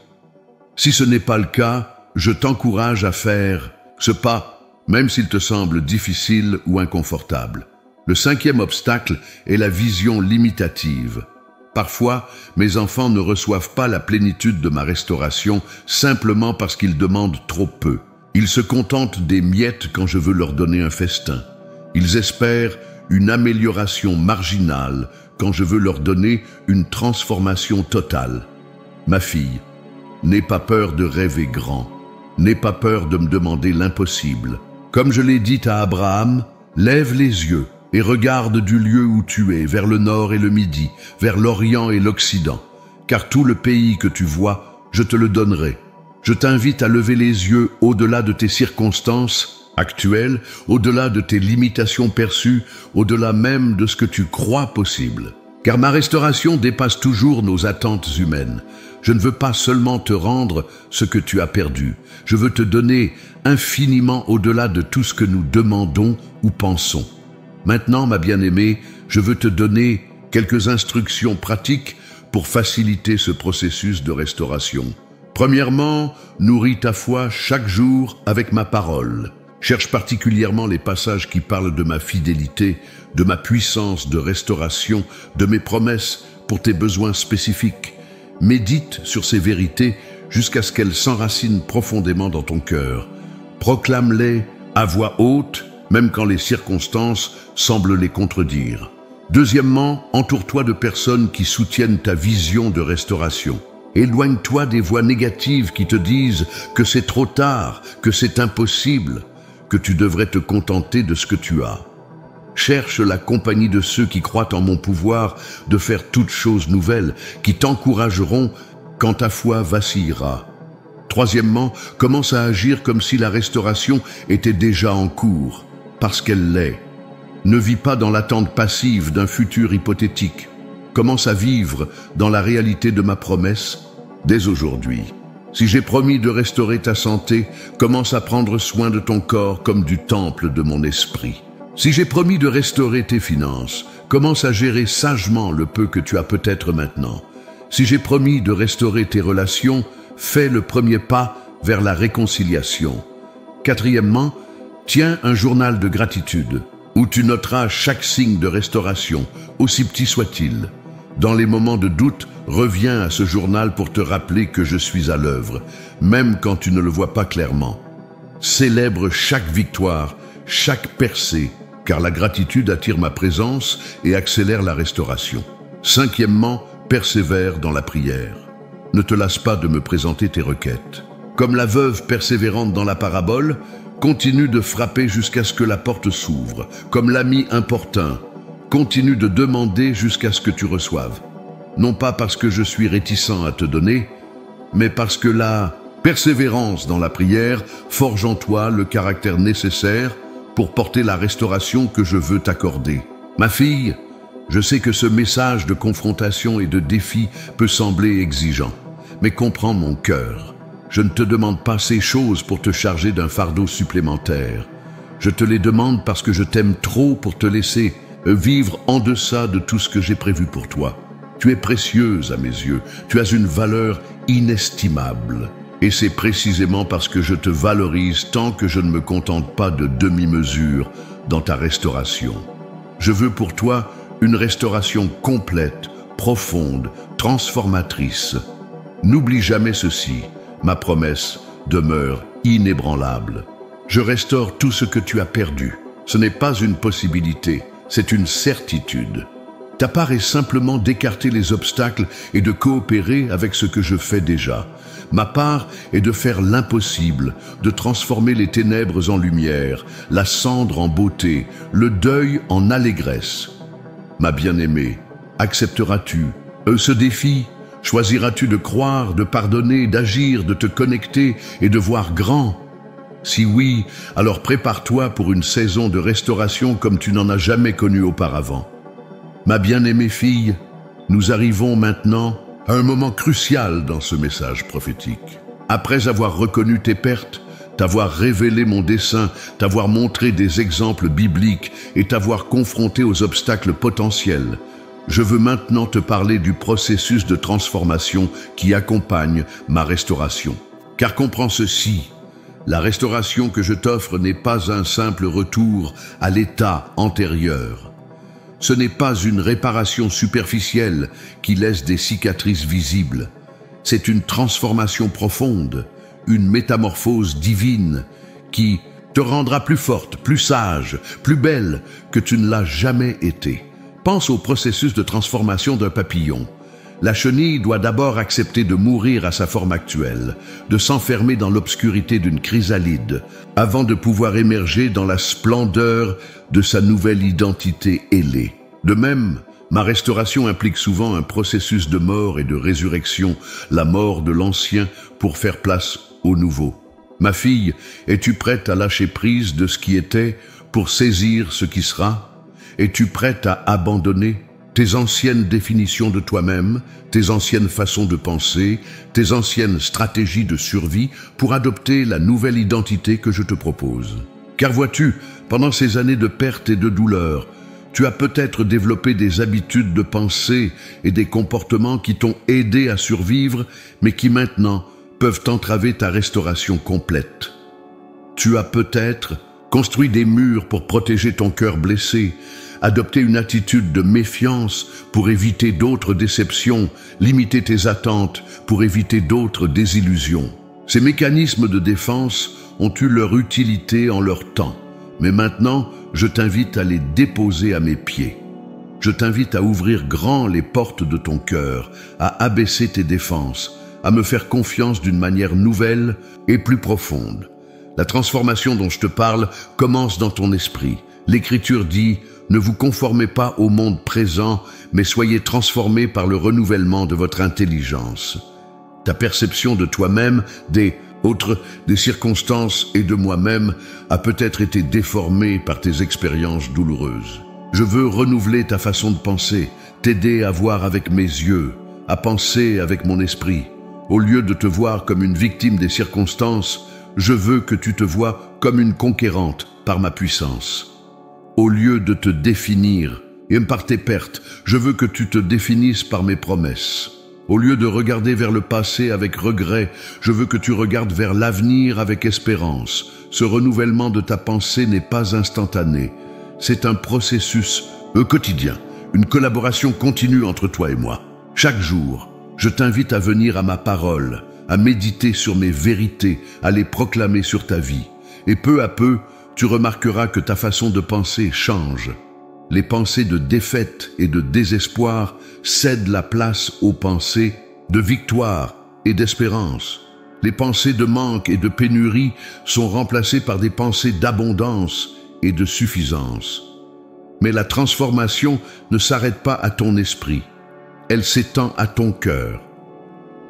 Si ce n'est pas le cas, je t'encourage à faire ce pas, même s'il te semble difficile ou inconfortable. Le cinquième obstacle est la vision limitative. Parfois, mes enfants ne reçoivent pas la plénitude de ma restauration simplement parce qu'ils demandent trop peu. Ils se contentent des miettes quand je veux leur donner un festin. Ils espèrent une amélioration marginale quand je veux leur donner une transformation totale. Ma fille, n'aie pas peur de rêver grand. N'aie pas peur de me demander l'impossible. Comme je l'ai dit à Abraham, lève les yeux et regarde du lieu où tu es, vers le nord et le midi, vers l'Orient et l'Occident. Car tout le pays que tu vois, je te le donnerai. Je t'invite à lever les yeux au-delà de tes circonstances actuelles, au-delà de tes limitations perçues, au-delà même de ce que tu crois possible. Car ma restauration dépasse toujours nos attentes humaines. Je ne veux pas seulement te rendre ce que tu as perdu. Je veux te donner infiniment au-delà de tout ce que nous demandons ou pensons. Maintenant, ma bien-aimée, je veux te donner quelques instructions pratiques pour faciliter ce processus de restauration. Premièrement, nourris ta foi chaque jour avec ma parole. Cherche particulièrement les passages qui parlent de ma fidélité, de ma puissance de restauration, de mes promesses pour tes besoins spécifiques. Médite sur ces vérités jusqu'à ce qu'elles s'enracinent profondément dans ton cœur. Proclame-les à voix haute, même quand les circonstances semblent les contredire. Deuxièmement, entoure-toi de personnes qui soutiennent ta vision de restauration. Éloigne-toi des voix négatives qui te disent que c'est trop tard, que c'est impossible, que tu devrais te contenter de ce que tu as. Cherche la compagnie de ceux qui croient en mon pouvoir de faire toutes choses nouvelles, qui t'encourageront quand ta foi vacillera. Troisièmement, commence à agir comme si la restauration était déjà en cours, parce qu'elle l'est. Ne vis pas dans l'attente passive d'un futur hypothétique. Commence à vivre dans la réalité de ma promesse dès aujourd'hui. Si j'ai promis de restaurer ta santé, commence à prendre soin de ton corps comme du temple de mon esprit. Si j'ai promis de restaurer tes finances, commence à gérer sagement le peu que tu as peut-être maintenant. Si j'ai promis de restaurer tes relations, fais le premier pas vers la réconciliation. Quatrièmement, tiens un journal de gratitude où tu noteras chaque signe de restauration, aussi petit soit-il. Dans les moments de doute, reviens à ce journal pour te rappeler que je suis à l'œuvre, même quand tu ne le vois pas clairement. Célèbre chaque victoire, chaque percée, car la gratitude attire ma présence et accélère la restauration. Cinquièmement, persévère dans la prière. Ne te lasse pas de me présenter tes requêtes. Comme la veuve persévérante dans la parabole, continue de frapper jusqu'à ce que la porte s'ouvre. Comme l'ami importun, continue de demander jusqu'à ce que tu reçoives. Non pas parce que je suis réticent à te donner, mais parce que la persévérance dans la prière forge en toi le caractère nécessaire pour porter la restauration que je veux t'accorder. Ma fille, je sais que ce message de confrontation et de défi peut sembler exigeant, mais comprends mon cœur. Je ne te demande pas ces choses pour te charger d'un fardeau supplémentaire. Je te les demande parce que je t'aime trop pour te laisser vivre en deçà de tout ce que j'ai prévu pour toi. Tu es précieuse à mes yeux, tu as une valeur inestimable. Et c'est précisément parce que je te valorise tant que je ne me contente pas de demi-mesure dans ta restauration. Je veux pour toi une restauration complète, profonde, transformatrice. N'oublie jamais ceci, ma promesse demeure inébranlable. Je restaure tout ce que tu as perdu. Ce n'est pas une possibilité, c'est une certitude. Ta part est simplement d'écarter les obstacles et de coopérer avec ce que je fais déjà. Ma part est de faire l'impossible, de transformer les ténèbres en lumière, la cendre en beauté, le deuil en allégresse. Ma bien-aimée, accepteras-tu ce défi? Choisiras-tu de croire, de pardonner, d'agir, de te connecter et de voir grand? Si oui, alors prépare-toi pour une saison de restauration comme tu n'en as jamais connue auparavant. Ma bien-aimée fille, nous arrivons maintenant à un moment crucial dans ce message prophétique. Après avoir reconnu tes pertes, t'avoir révélé mon dessein, t'avoir montré des exemples bibliques et t'avoir confronté aux obstacles potentiels, je veux maintenant te parler du processus de transformation qui accompagne ma restauration. Car comprends ceci, la restauration que je t'offre n'est pas un simple retour à l'état antérieur. Ce n'est pas une réparation superficielle qui laisse des cicatrices visibles. C'est une transformation profonde, une métamorphose divine qui te rendra plus forte, plus sage, plus belle que tu ne l'as jamais été. Pense au processus de transformation d'un papillon. La chenille doit d'abord accepter de mourir à sa forme actuelle, de s'enfermer dans l'obscurité d'une chrysalide, avant de pouvoir émerger dans la splendeur de sa nouvelle identité ailée. De même, ma restauration implique souvent un processus de mort et de résurrection, la mort de l'ancien pour faire place au nouveau. Ma fille, es-tu prête à lâcher prise de ce qui était pour saisir ce qui sera? Es-tu prête à abandonner tes anciennes définitions de toi-même, tes anciennes façons de penser, tes anciennes stratégies de survie pour adopter la nouvelle identité que je te propose? Car vois-tu, pendant ces années de perte et de douleur, tu as peut-être développé des habitudes de pensée et des comportements qui t'ont aidé à survivre, mais qui maintenant peuvent entraver ta restauration complète. Tu as peut-être construit des murs pour protéger ton cœur blessé, adopté une attitude de méfiance pour éviter d'autres déceptions, limiter tes attentes pour éviter d'autres désillusions. Ces mécanismes de défense ont eu leur utilité en leur temps, mais maintenant, je t'invite à les déposer à mes pieds. Je t'invite à ouvrir grand les portes de ton cœur, à abaisser tes défenses, à me faire confiance d'une manière nouvelle et plus profonde. La transformation dont je te parle commence dans ton esprit. L'Écriture dit « Ne vous conformez pas au monde présent, mais soyez transformés par le renouvellement de votre intelligence. » Ta perception de toi-même, des circonstances et de moi-même a peut-être été déformée par tes expériences douloureuses. Je veux renouveler ta façon de penser, t'aider à voir avec mes yeux, à penser avec mon esprit. Au lieu de te voir comme une victime des circonstances, je veux que tu te vois comme une conquérante par ma puissance. Au lieu de te définir et par tes pertes, je veux que tu te définisses par mes promesses. Au lieu de regarder vers le passé avec regret, je veux que tu regardes vers l'avenir avec espérance. Ce renouvellement de ta pensée n'est pas instantané. C'est un processus quotidien, une collaboration continue entre toi et moi. Chaque jour, je t'invite à venir à ma parole, à méditer sur mes vérités, à les proclamer sur ta vie. Et peu à peu, tu remarqueras que ta façon de penser change. Les pensées de défaite et de désespoir cèdent la place aux pensées de victoire et d'espérance. Les pensées de manque et de pénurie sont remplacées par des pensées d'abondance et de suffisance. Mais la transformation ne s'arrête pas à ton esprit, elle s'étend à ton cœur.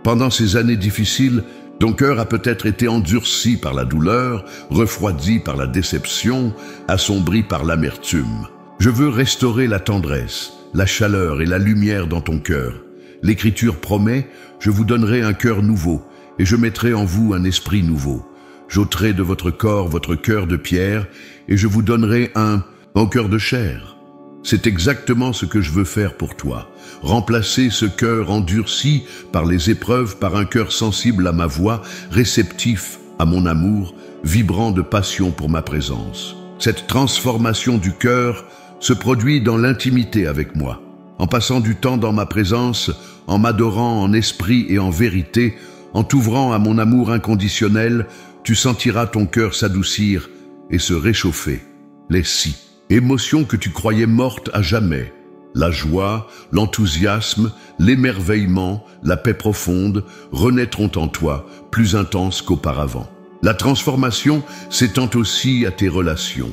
Pendant ces années difficiles, ton cœur a peut-être été endurci par la douleur, refroidi par la déception, assombri par l'amertume. Je veux restaurer la tendresse, la chaleur et la lumière dans ton cœur. L'Écriture promet, je vous donnerai un cœur nouveau, et je mettrai en vous un esprit nouveau. J'ôterai de votre corps votre cœur de pierre, et je vous donnerai un cœur de chair. C'est exactement ce que je veux faire pour toi. Remplacer ce cœur endurci par les épreuves par un cœur sensible à ma voix, réceptif à mon amour, vibrant de passion pour ma présence. Cette transformation du cœur se produit dans l'intimité avec moi. En passant du temps dans ma présence, en m'adorant en esprit et en vérité, En t'ouvrant à mon amour inconditionnel, tu sentiras ton cœur s'adoucir et se réchauffer. Les si, émotions que tu croyais mortes à jamais, la joie, l'enthousiasme, l'émerveillement, la paix profonde renaîtront en toi, plus intenses qu'auparavant. La transformation s'étend aussi à tes relations.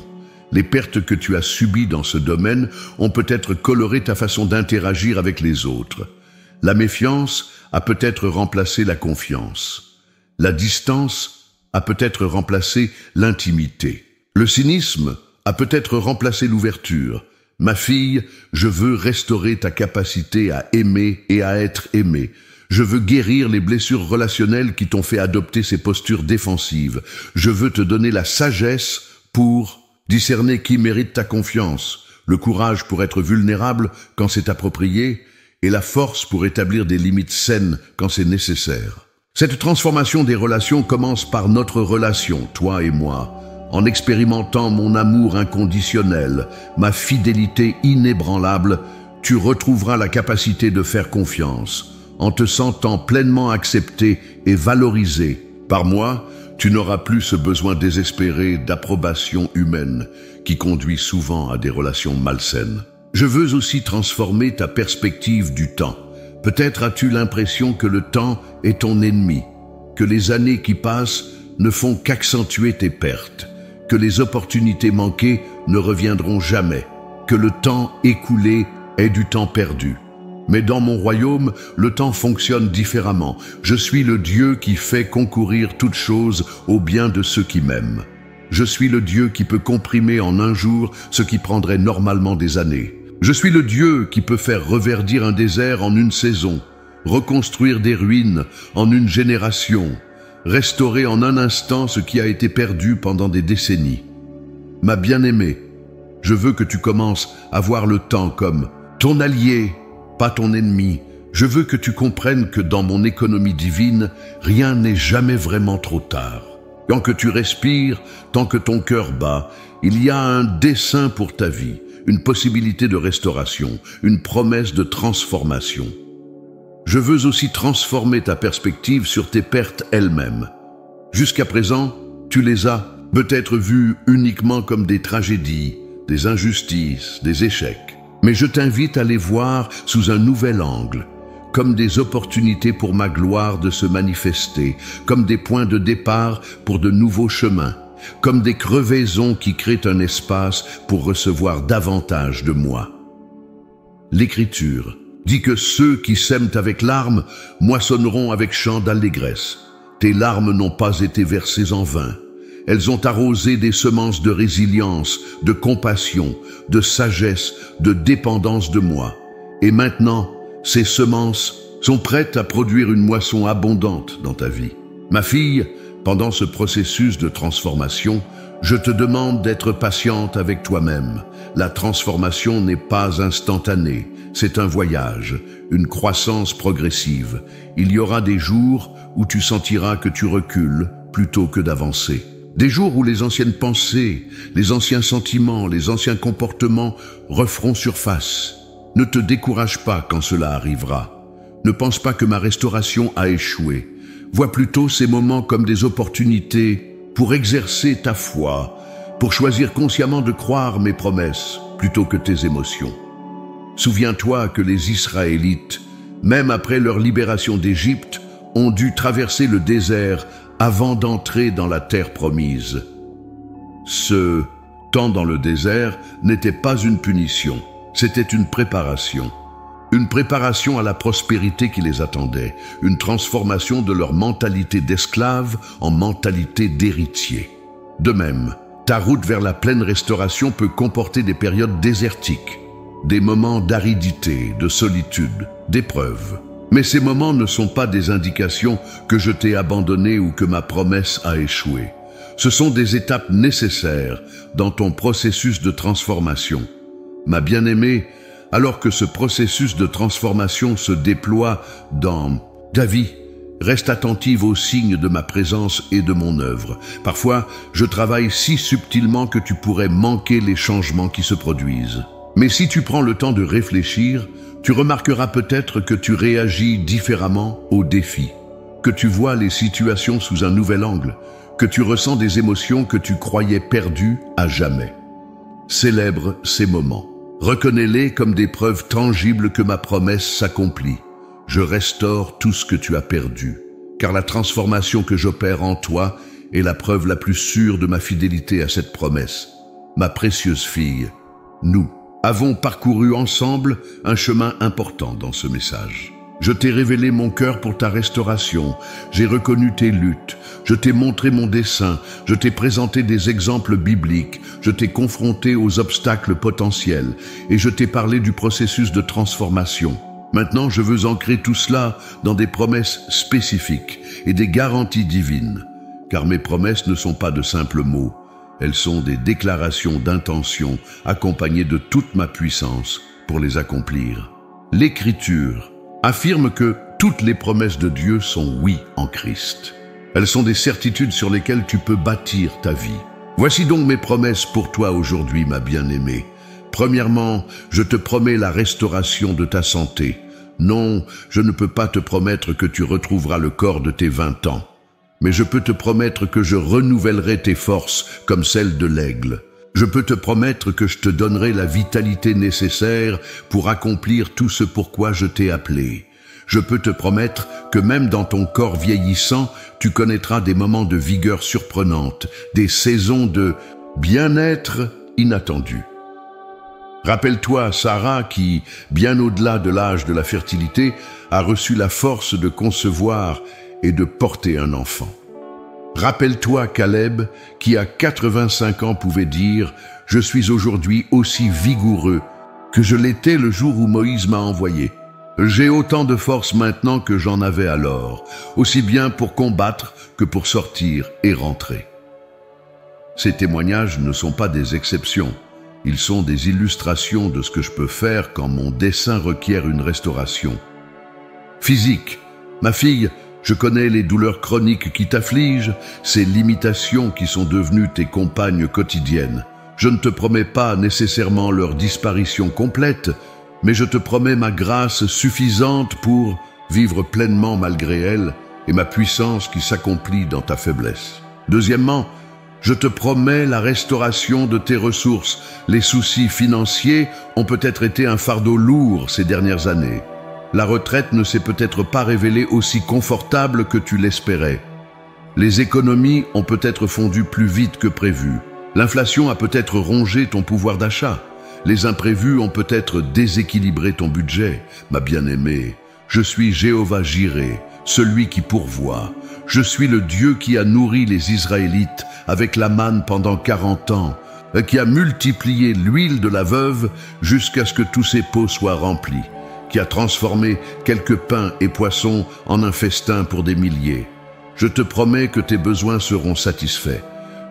Les pertes que tu as subies dans ce domaine ont peut-être coloré ta façon d'interagir avec les autres. La méfiance a peut-être remplacé la confiance. La distance a peut-être remplacé l'intimité. Le cynisme a peut-être remplacé l'ouverture. Ma fille, je veux restaurer ta capacité à aimer et à être aimée. Je veux guérir les blessures relationnelles qui t'ont fait adopter ces postures défensives. Je veux te donner la sagesse pour discerner qui mérite ta confiance, le courage pour être vulnérable quand c'est approprié et la force pour établir des limites saines quand c'est nécessaire. Cette transformation des relations commence par notre relation, toi et moi. En expérimentant mon amour inconditionnel, ma fidélité inébranlable, tu retrouveras la capacité de faire confiance. En te sentant pleinement accepté et valorisé par moi, tu n'auras plus ce besoin désespéré d'approbation humaine qui conduit souvent à des relations malsaines. Je veux aussi transformer ta perspective du temps. Peut-être as-tu l'impression que le temps est ton ennemi, que les années qui passent ne font qu'accentuer tes pertes, que les opportunités manquées ne reviendront jamais, que le temps écoulé est du temps perdu. Mais dans mon royaume, le temps fonctionne différemment. Je suis le Dieu qui fait concourir toutes choses au bien de ceux qui m'aiment. Je suis le Dieu qui peut comprimer en un jour ce qui prendrait normalement des années. Je suis le Dieu qui peut faire reverdir un désert en une saison, reconstruire des ruines en une génération, restaurer en un instant ce qui a été perdu pendant des décennies. Ma bien-aimée, je veux que tu commences à voir le temps comme ton allié, pas ton ennemi. Je veux que tu comprennes que dans mon économie divine, rien n'est jamais vraiment trop tard. Tant que tu respires, tant que ton cœur bat, il y a un dessein pour ta vie, une possibilité de restauration, une promesse de transformation. Je veux aussi transformer ta perspective sur tes pertes elles-mêmes. Jusqu'à présent, tu les as peut-être vues uniquement comme des tragédies, des injustices, des échecs. Mais je t'invite à les voir sous un nouvel angle, comme des opportunités pour ma gloire de se manifester, comme des points de départ pour de nouveaux chemins, comme des crevaisons qui créent un espace pour recevoir davantage de moi. L'Écriture dit que ceux qui sèment avec larmes moissonneront avec chant d'allégresse. Tes larmes n'ont pas été versées en vain. Elles ont arrosé des semences de résilience, de compassion, de sagesse, de dépendance de moi. Et maintenant, ces semences sont prêtes à produire une moisson abondante dans ta vie. Ma fille, pendant ce processus de transformation, je te demande d'être patiente avec toi-même. La transformation n'est pas instantanée, c'est un voyage, une croissance progressive. Il y aura des jours où tu sentiras que tu recules plutôt que d'avancer. Des jours où les anciennes pensées, les anciens sentiments, les anciens comportements referont surface. Ne te décourage pas quand cela arrivera. Ne pense pas que ma restauration a échoué. Vois plutôt ces moments comme des opportunités pour exercer ta foi, pour choisir consciemment de croire mes promesses plutôt que tes émotions. Souviens-toi que les Israélites, même après leur libération d'Égypte, ont dû traverser le désert avant d'entrer dans la terre promise. Ce temps dans le désert n'était pas une punition, c'était une préparation. Une préparation à la prospérité qui les attendait, une transformation de leur mentalité d'esclave en mentalité d'héritier. De même, ta route vers la pleine restauration peut comporter des périodes désertiques, des moments d'aridité, de solitude, d'épreuve. Mais ces moments ne sont pas des indications que je t'ai abandonné ou que ma promesse a échoué. Ce sont des étapes nécessaires dans ton processus de transformation. Ma bien-aimée, alors que ce processus de transformation se déploie dans ta vie, reste attentive aux signes de ma présence et de mon œuvre. Parfois, je travaille si subtilement que tu pourrais manquer les changements qui se produisent. Mais si tu prends le temps de réfléchir, tu remarqueras peut-être que tu réagis différemment aux défis. que tu vois les situations sous un nouvel angle, que tu ressens des émotions que tu croyais perdues à jamais. Célèbre ces moments. Reconnais-les comme des preuves tangibles que ma promesse s'accomplit. Je restaure tout ce que tu as perdu, car la transformation que j'opère en toi est la preuve la plus sûre de ma fidélité à cette promesse. Ma précieuse fille, nous avons parcouru ensemble un chemin important dans ce message. Je t'ai révélé mon cœur pour ta restauration, j'ai reconnu tes luttes, je t'ai montré mon dessein, je t'ai présenté des exemples bibliques, je t'ai confronté aux obstacles potentiels et je t'ai parlé du processus de transformation. Maintenant, je veux ancrer tout cela dans des promesses spécifiques et des garanties divines, car mes promesses ne sont pas de simples mots, elles sont des déclarations d'intention accompagnées de toute ma puissance pour les accomplir. L'Écriture affirme que toutes les promesses de Dieu sont oui en Christ. Elles sont des certitudes sur lesquelles tu peux bâtir ta vie. Voici donc mes promesses pour toi aujourd'hui, ma bien-aimée. Premièrement, je te promets la restauration de ta santé. Non, je ne peux pas te promettre que tu retrouveras le corps de tes 20 ans. Mais je peux te promettre que je renouvellerai tes forces comme celles de l'aigle. Je peux te promettre que je te donnerai la vitalité nécessaire pour accomplir tout ce pourquoi je t'ai appelé. Je peux te promettre que même dans ton corps vieillissant, tu connaîtras des moments de vigueur surprenante, des saisons de bien-être inattendues. Rappelle-toi Sarah qui, bien au-delà de l'âge de la fertilité, a reçu la force de concevoir et de porter un enfant. Rappelle-toi Caleb qui à 85 ans pouvait dire « Je suis aujourd'hui aussi vigoureux que je l'étais le jour où Moïse m'a envoyé. J'ai autant de force maintenant que j'en avais alors, aussi bien pour combattre que pour sortir et rentrer. » Ces témoignages ne sont pas des exceptions. Ils sont des illustrations de ce que je peux faire quand mon dessein requiert une restauration. Physique. Ma fille, je connais les douleurs chroniques qui t'affligent, ces limitations qui sont devenues tes compagnes quotidiennes. Je ne te promets pas nécessairement leur disparition complète, mais je te promets ma grâce suffisante pour vivre pleinement malgré elle et ma puissance qui s'accomplit dans ta faiblesse. Deuxièmement, je te promets la restauration de tes ressources. Les soucis financiers ont peut-être été un fardeau lourd ces dernières années. La retraite ne s'est peut-être pas révélée aussi confortable que tu l'espérais. Les économies ont peut-être fondu plus vite que prévu. L'inflation a peut-être rongé ton pouvoir d'achat. Les imprévus ont peut-être déséquilibré ton budget. Ma bien-aimée, je suis Jéhovah Jireh, celui qui pourvoit. Je suis le Dieu qui a nourri les Israélites avec la manne pendant 40 ans, qui a multiplié l'huile de la veuve jusqu'à ce que tous ses pots soient remplis, qui a transformé quelques pains et poissons en un festin pour des milliers. Je te promets que tes besoins seront satisfaits.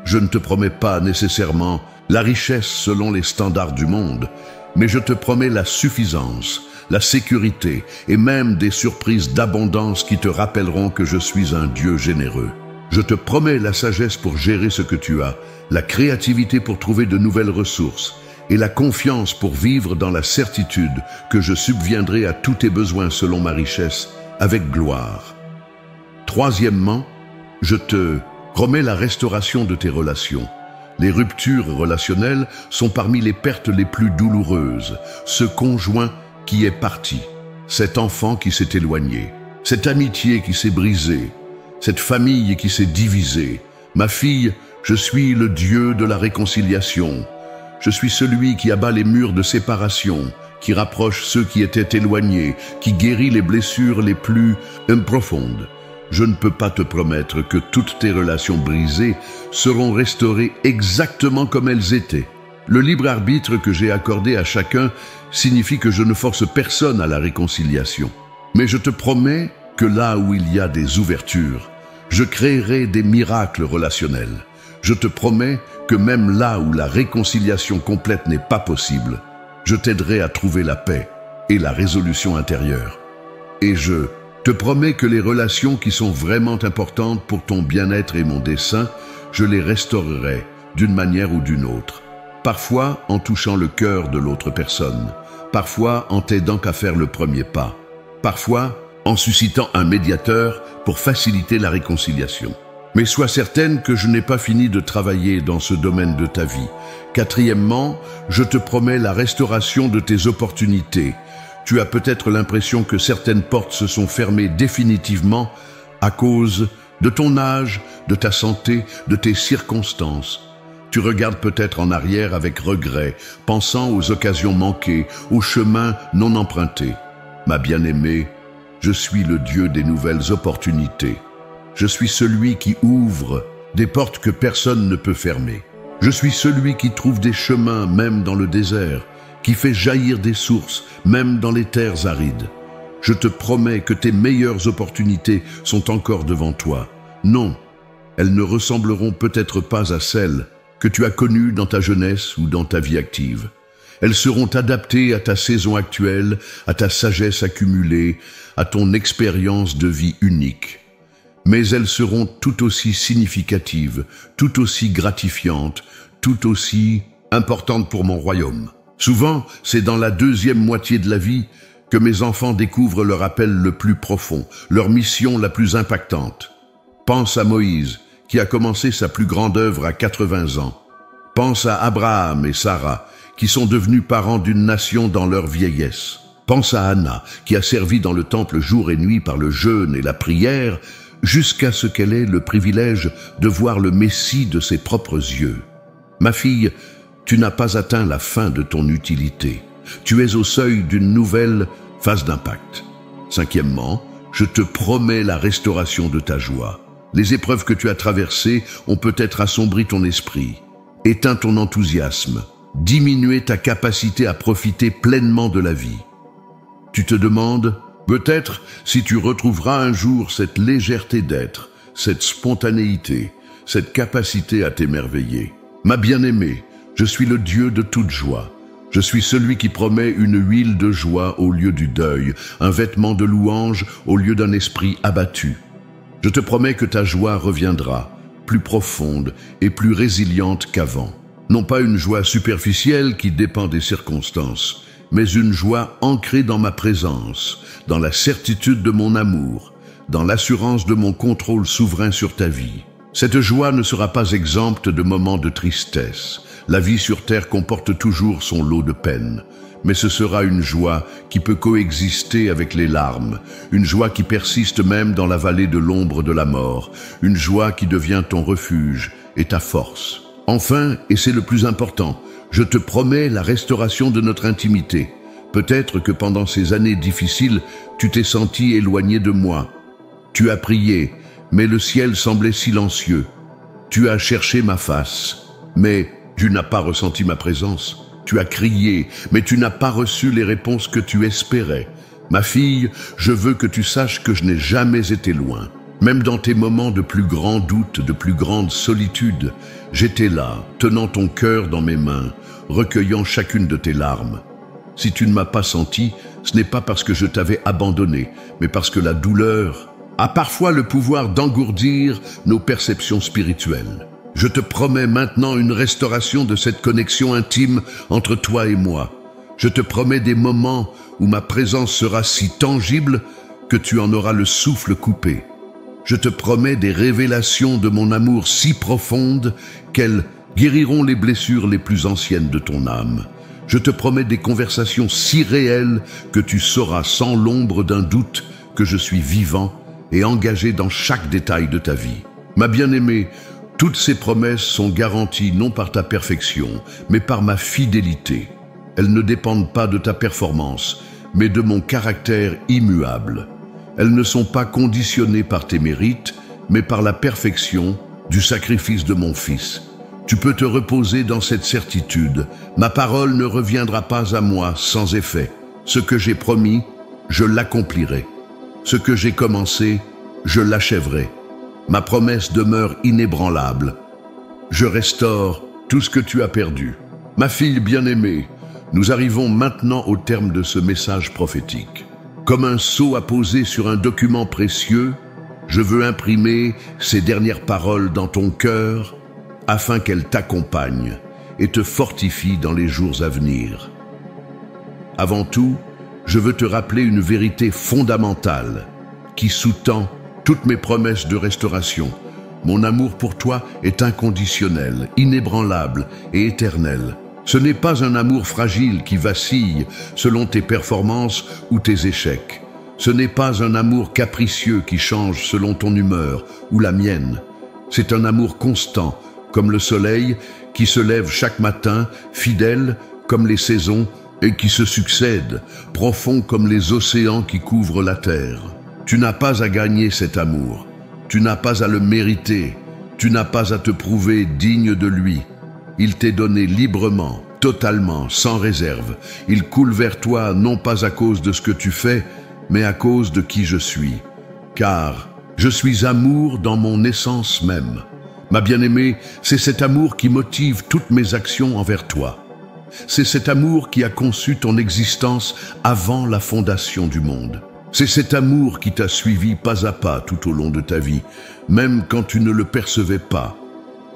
Je ne te promets pas nécessairement la richesse selon les standards du monde, mais je te promets la suffisance, la sécurité et même des surprises d'abondance qui te rappelleront que je suis un Dieu généreux. Je te promets la sagesse pour gérer ce que tu as, la créativité pour trouver de nouvelles ressources et la confiance pour vivre dans la certitude que je subviendrai à tous tes besoins selon ma richesse avec gloire. Troisièmement, je te promets la restauration de tes relations. Les ruptures relationnelles sont parmi les pertes les plus douloureuses. Ce conjoint qui est parti, cet enfant qui s'est éloigné, cette amitié qui s'est brisée, cette famille qui s'est divisée. Ma fille, je suis le Dieu de la réconciliation. Je suis celui qui abat les murs de séparation, qui rapproche ceux qui étaient éloignés, qui guérit les blessures les plus profondes. Je ne peux pas te promettre que toutes tes relations brisées seront restaurées exactement comme elles étaient. Le libre arbitre que j'ai accordé à chacun signifie que je ne force personne à la réconciliation. Mais je te promets que là où il y a des ouvertures, je créerai des miracles relationnels. Je te promets que même là où la réconciliation complète n'est pas possible, je t'aiderai à trouver la paix et la résolution intérieure. Et je te promets que les relations qui sont vraiment importantes pour ton bien-être et mon dessein, je les restaurerai d'une manière ou d'une autre. Parfois en touchant le cœur de l'autre personne, parfois en t'aidant à faire le premier pas, parfois en suscitant un médiateur pour faciliter la réconciliation. Mais sois certaine que je n'ai pas fini de travailler dans ce domaine de ta vie. Quatrièmement, je te promets la restauration de tes opportunités. Tu as peut-être l'impression que certaines portes se sont fermées définitivement à cause de ton âge, de ta santé, de tes circonstances. Tu regardes peut-être en arrière avec regret, pensant aux occasions manquées, aux chemins non empruntés. Ma bien-aimée, je suis le Dieu des nouvelles opportunités. Je suis celui qui ouvre des portes que personne ne peut fermer. Je suis celui qui trouve des chemins même dans le désert, qui fait jaillir des sources même dans les terres arides. Je te promets que tes meilleures opportunités sont encore devant toi. Non, elles ne ressembleront peut-être pas à celles que tu as connues dans ta jeunesse ou dans ta vie active. Elles seront adaptées à ta saison actuelle, à ta sagesse accumulée, à ton expérience de vie unique. Mais elles seront tout aussi significatives, tout aussi gratifiantes, tout aussi importantes pour mon royaume. Souvent, c'est dans la deuxième moitié de la vie que mes enfants découvrent leur appel le plus profond, leur mission la plus impactante. Pense à Moïse, qui a commencé sa plus grande œuvre à 80 ans. Pense à Abraham et Sarah, qui sont devenus parents d'une nation dans leur vieillesse. Pense à Anna, qui a servi dans le temple jour et nuit par le jeûne et la prière, jusqu'à ce qu'elle ait le privilège de voir le Messie de ses propres yeux. Ma fille, tu n'as pas atteint la fin de ton utilité. Tu es au seuil d'une nouvelle phase d'impact. Cinquièmement, je te promets la restauration de ta joie. Les épreuves que tu as traversées ont peut-être assombri ton esprit, éteint ton enthousiasme, diminué ta capacité à profiter pleinement de la vie. Tu te demandes, peut-être, si tu retrouveras un jour cette légèreté d'être, cette spontanéité, cette capacité à t'émerveiller. Ma bien-aimée, je suis le Dieu de toute joie. Je suis celui qui promet une huile de joie au lieu du deuil, un vêtement de louange au lieu d'un esprit abattu. Je te promets que ta joie reviendra, plus profonde et plus résiliente qu'avant. Non pas une joie superficielle qui dépend des circonstances, mais une joie ancrée dans ma présence, dans la certitude de mon amour, dans l'assurance de mon contrôle souverain sur ta vie. Cette joie ne sera pas exempte de moments de tristesse. La vie sur terre comporte toujours son lot de peines. Mais ce sera une joie qui peut coexister avec les larmes, une joie qui persiste même dans la vallée de l'ombre de la mort, une joie qui devient ton refuge et ta force. Enfin, et c'est le plus important, je te promets la restauration de notre intimité. Peut-être que pendant ces années difficiles, tu t'es senti éloigné de moi. Tu as prié, mais le ciel semblait silencieux. Tu as cherché ma face, mais tu n'as pas ressenti ma présence. Tu as crié, mais tu n'as pas reçu les réponses que tu espérais. Ma fille, je veux que tu saches que je n'ai jamais été loin. Même dans tes moments de plus grand doute, de plus grande solitude, j'étais là, tenant ton cœur dans mes mains, recueillant chacune de tes larmes. Si tu ne m'as pas senti, ce n'est pas parce que je t'avais abandonné, mais parce que la douleur a parfois le pouvoir d'engourdir nos perceptions spirituelles. Je te promets maintenant une restauration de cette connexion intime entre toi et moi. Je te promets des moments où ma présence sera si tangible que tu en auras le souffle coupé. Je te promets des révélations de mon amour si profondes qu'elles guériront les blessures les plus anciennes de ton âme. Je te promets des conversations si réelles que tu sauras sans l'ombre d'un doute que je suis vivant et engagé dans chaque détail de ta vie. Ma bien-aimée, toutes ces promesses sont garanties non par ta perfection, mais par ma fidélité. Elles ne dépendent pas de ta performance, mais de mon caractère immuable. Elles ne sont pas conditionnées par tes mérites, mais par la perfection du sacrifice de mon Fils. Tu peux te reposer dans cette certitude. Ma parole ne reviendra pas à moi sans effet. Ce que j'ai promis, je l'accomplirai. Ce que j'ai commencé, je l'achèverai. Ma promesse demeure inébranlable. Je restaure tout ce que tu as perdu. Ma fille bien-aimée, nous arrivons maintenant au terme de ce message prophétique. Comme un sceau apposé sur un document précieux, je veux imprimer ces dernières paroles dans ton cœur afin qu'elles t'accompagnent et te fortifient dans les jours à venir. Avant tout, je veux te rappeler une vérité fondamentale. qui sous-tend toutes mes promesses de restauration. Mon amour pour toi est inconditionnel, inébranlable et éternel. Ce n'est pas un amour fragile qui vacille selon tes performances ou tes échecs. Ce n'est pas un amour capricieux qui change selon ton humeur ou la mienne. C'est un amour constant, comme le soleil qui se lève chaque matin, fidèle comme les saisons et qui se succèdent, profond comme les océans qui couvrent la terre. Tu n'as pas à gagner cet amour. Tu n'as pas à le mériter, tu n'as pas à te prouver digne de lui. Il t'est donné librement, totalement, sans réserve. Il coule vers toi non pas à cause de ce que tu fais, mais à cause de qui je suis. Car je suis amour dans mon essence même. Ma bien-aimée, c'est cet amour qui motive toutes mes actions envers toi. C'est cet amour qui a conçu ton existence avant la fondation du monde. C'est cet amour qui t'a suivi pas à pas tout au long de ta vie, même quand tu ne le percevais pas.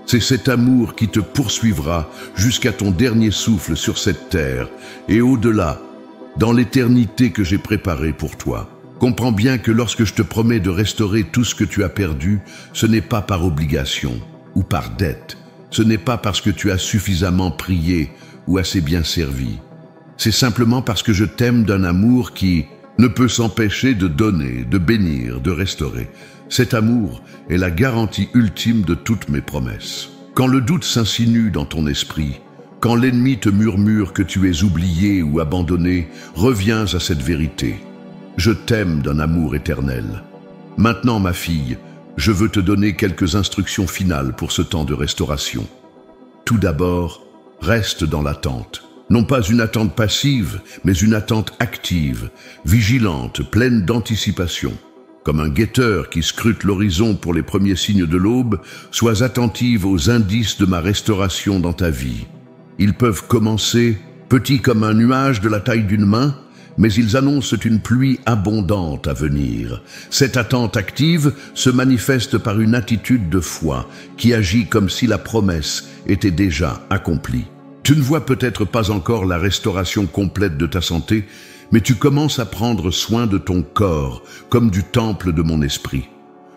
C'est cet amour qui te poursuivra jusqu'à ton dernier souffle sur cette terre et au-delà, dans l'éternité que j'ai préparée pour toi. Comprends bien que lorsque je te promets de restaurer tout ce que tu as perdu, ce n'est pas par obligation ou par dette. Ce n'est pas parce que tu as suffisamment prié ou assez bien servi. C'est simplement parce que je t'aime d'un amour qui ne peut s'empêcher de donner, de bénir, de restaurer. Cet amour est la garantie ultime de toutes mes promesses. Quand le doute s'insinue dans ton esprit, quand l'ennemi te murmure que tu es oublié ou abandonné, reviens à cette vérité. Je t'aime d'un amour éternel. Maintenant, ma fille, je veux te donner quelques instructions finales pour ce temps de restauration. Tout d'abord, reste dans l'attente. Non pas une attente passive, mais une attente active, vigilante, pleine d'anticipation. Comme un guetteur qui scrute l'horizon pour les premiers signes de l'aube, sois attentive aux indices de ma restauration dans ta vie. Ils peuvent commencer petits comme un nuage de la taille d'une main, mais ils annoncent une pluie abondante à venir. Cette attente active se manifeste par une attitude de foi qui agit comme si la promesse était déjà accomplie. Tu ne vois peut-être pas encore la restauration complète de ta santé, mais tu commences à prendre soin de ton corps comme du temple de mon esprit.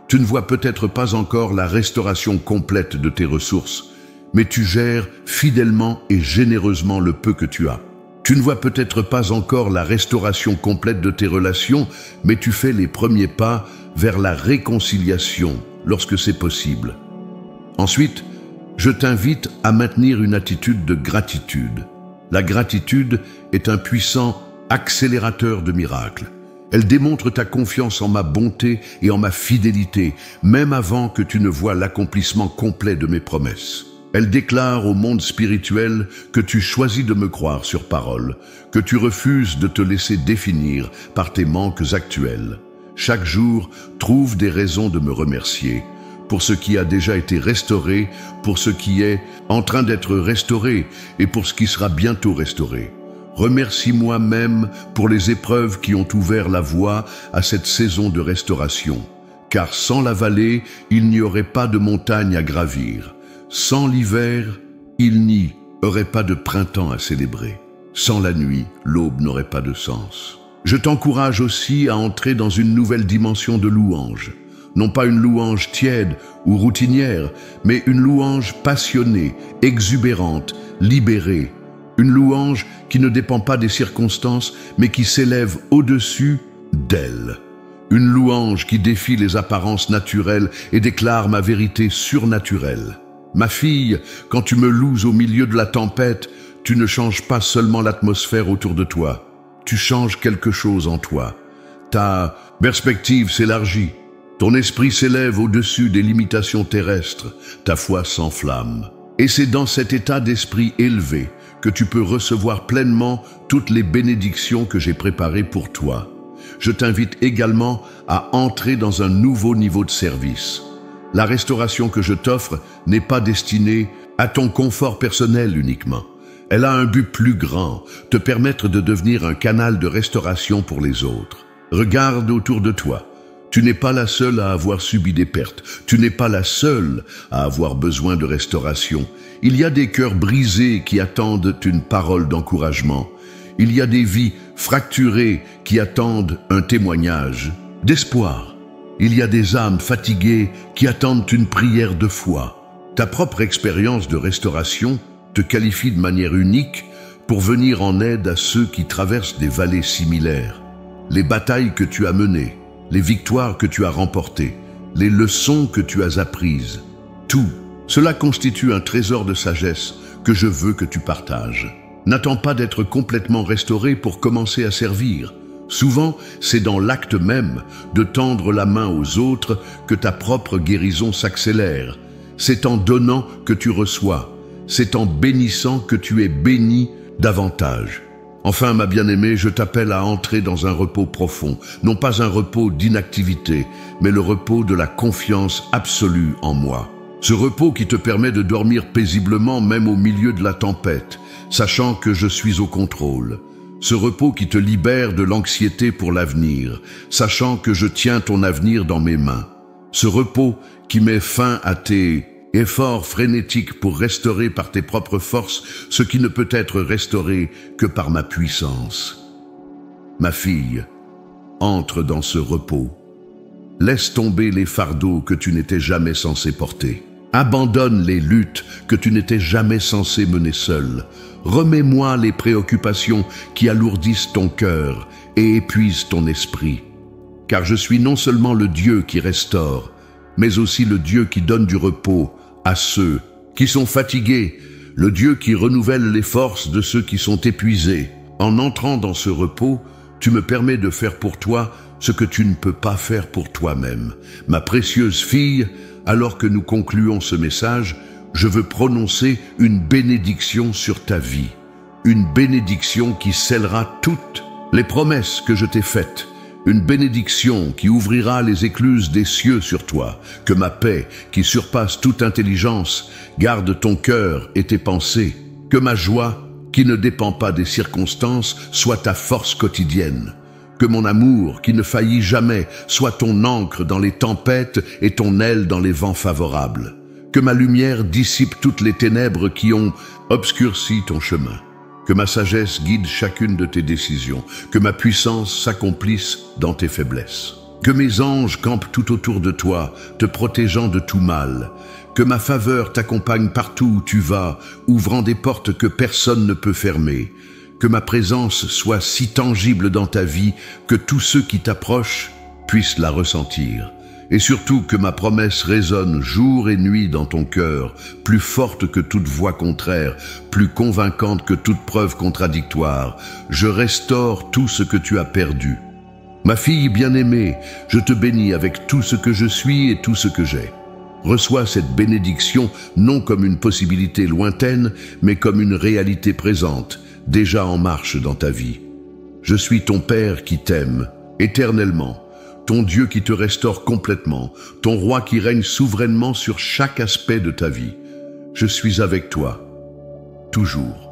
Tu ne vois peut-être pas encore la restauration complète de tes ressources, mais tu gères fidèlement et généreusement le peu que tu as. Tu ne vois peut-être pas encore la restauration complète de tes relations, mais tu fais les premiers pas vers la réconciliation lorsque c'est possible. Ensuite, je t'invite à maintenir une attitude de gratitude. La gratitude est un puissant accélérateur de miracles. Elle démontre ta confiance en ma bonté et en ma fidélité, même avant que tu ne vois l'accomplissement complet de mes promesses. Elle déclare au monde spirituel que tu choisis de me croire sur parole, que tu refuses de te laisser définir par tes manques actuels. Chaque jour, trouve des raisons de me remercier, pour ce qui a déjà été restauré, pour ce qui est en train d'être restauré et pour ce qui sera bientôt restauré. Remercie-moi même pour les épreuves qui ont ouvert la voie à cette saison de restauration, car sans la vallée, il n'y aurait pas de montagne à gravir. Sans l'hiver, il n'y aurait pas de printemps à célébrer. Sans la nuit, l'aube n'aurait pas de sens. Je t'encourage aussi à entrer dans une nouvelle dimension de louange. Non pas une louange tiède ou routinière, mais une louange passionnée, exubérante, libérée. Une louange qui ne dépend pas des circonstances, mais qui s'élève au-dessus d'elles. Une louange qui défie les apparences naturelles et déclare ma vérité surnaturelle. Ma fille, quand tu me loues au milieu de la tempête, tu ne changes pas seulement l'atmosphère autour de toi, tu changes quelque chose en toi. Ta perspective s'élargit. Ton esprit s'élève au-dessus des limitations terrestres, ta foi s'enflamme. Et c'est dans cet état d'esprit élevé que tu peux recevoir pleinement toutes les bénédictions que j'ai préparées pour toi. Je t'invite également à entrer dans un nouveau niveau de service. La restauration que je t'offre n'est pas destinée à ton confort personnel uniquement. Elle a un but plus grand, te permettre de devenir un canal de restauration pour les autres. Regarde autour de toi. Tu n'es pas la seule à avoir subi des pertes. Tu n'es pas la seule à avoir besoin de restauration. Il y a des cœurs brisés qui attendent une parole d'encouragement. Il y a des vies fracturées qui attendent un témoignage d'espoir. Il y a des âmes fatiguées qui attendent une prière de foi. Ta propre expérience de restauration te qualifie de manière unique pour venir en aide à ceux qui traversent des vallées similaires. Les batailles que tu as menées, les victoires que tu as remportées, les leçons que tu as apprises, tout, cela constitue un trésor de sagesse que je veux que tu partages. N'attends pas d'être complètement restauré pour commencer à servir. Souvent, c'est dans l'acte même de tendre la main aux autres que ta propre guérison s'accélère. C'est en donnant que tu reçois. C'est en bénissant que tu es béni davantage. Enfin, ma bien-aimée, je t'appelle à entrer dans un repos profond, non pas un repos d'inactivité, mais le repos de la confiance absolue en moi. Ce repos qui te permet de dormir paisiblement même au milieu de la tempête, sachant que je suis au contrôle. Ce repos qui te libère de l'anxiété pour l'avenir, sachant que je tiens ton avenir dans mes mains. Ce repos qui met fin à tes efforts frénétiques pour restaurer par tes propres forces ce qui ne peut être restauré que par ma puissance. Ma fille, entre dans ce repos. Laisse tomber les fardeaux que tu n'étais jamais censé porter. Abandonne les luttes que tu n'étais jamais censé mener seul. Remets-moi les préoccupations qui alourdissent ton cœur et épuisent ton esprit. Car je suis non seulement le Dieu qui restaure, mais aussi le Dieu qui donne du repos à ceux qui sont fatigués, le Dieu qui renouvelle les forces de ceux qui sont épuisés. En entrant dans ce repos, tu me permets de faire pour toi ce que tu ne peux pas faire pour toi-même. Ma précieuse fille, alors que nous concluons ce message, je veux prononcer une bénédiction sur ta vie. Une bénédiction qui scellera toutes les promesses que je t'ai faites. Une bénédiction qui ouvrira les écluses des cieux sur toi. Que ma paix, qui surpasse toute intelligence, garde ton cœur et tes pensées. Que ma joie, qui ne dépend pas des circonstances, soit ta force quotidienne. Que mon amour, qui ne faillit jamais, soit ton ancre dans les tempêtes et ton aile dans les vents favorables. Que ma lumière dissipe toutes les ténèbres qui ont obscurci ton chemin. Que ma sagesse guide chacune de tes décisions. Que ma puissance s'accomplisse dans tes faiblesses. Que mes anges campent tout autour de toi, te protégeant de tout mal. Que ma faveur t'accompagne partout où tu vas, ouvrant des portes que personne ne peut fermer. Que ma présence soit si tangible dans ta vie que tous ceux qui t'approchent puissent la ressentir. Et surtout que ma promesse résonne jour et nuit dans ton cœur, plus forte que toute voix contraire, plus convaincante que toute preuve contradictoire. Je restaure tout ce que tu as perdu. Ma fille bien-aimée, je te bénis avec tout ce que je suis et tout ce que j'ai. Reçois cette bénédiction non comme une possibilité lointaine, mais comme une réalité présente, déjà en marche dans ta vie. Je suis ton Père qui t'aime, éternellement, ton Dieu qui te restaure complètement, ton Roi qui règne souverainement sur chaque aspect de ta vie. Je suis avec toi, toujours.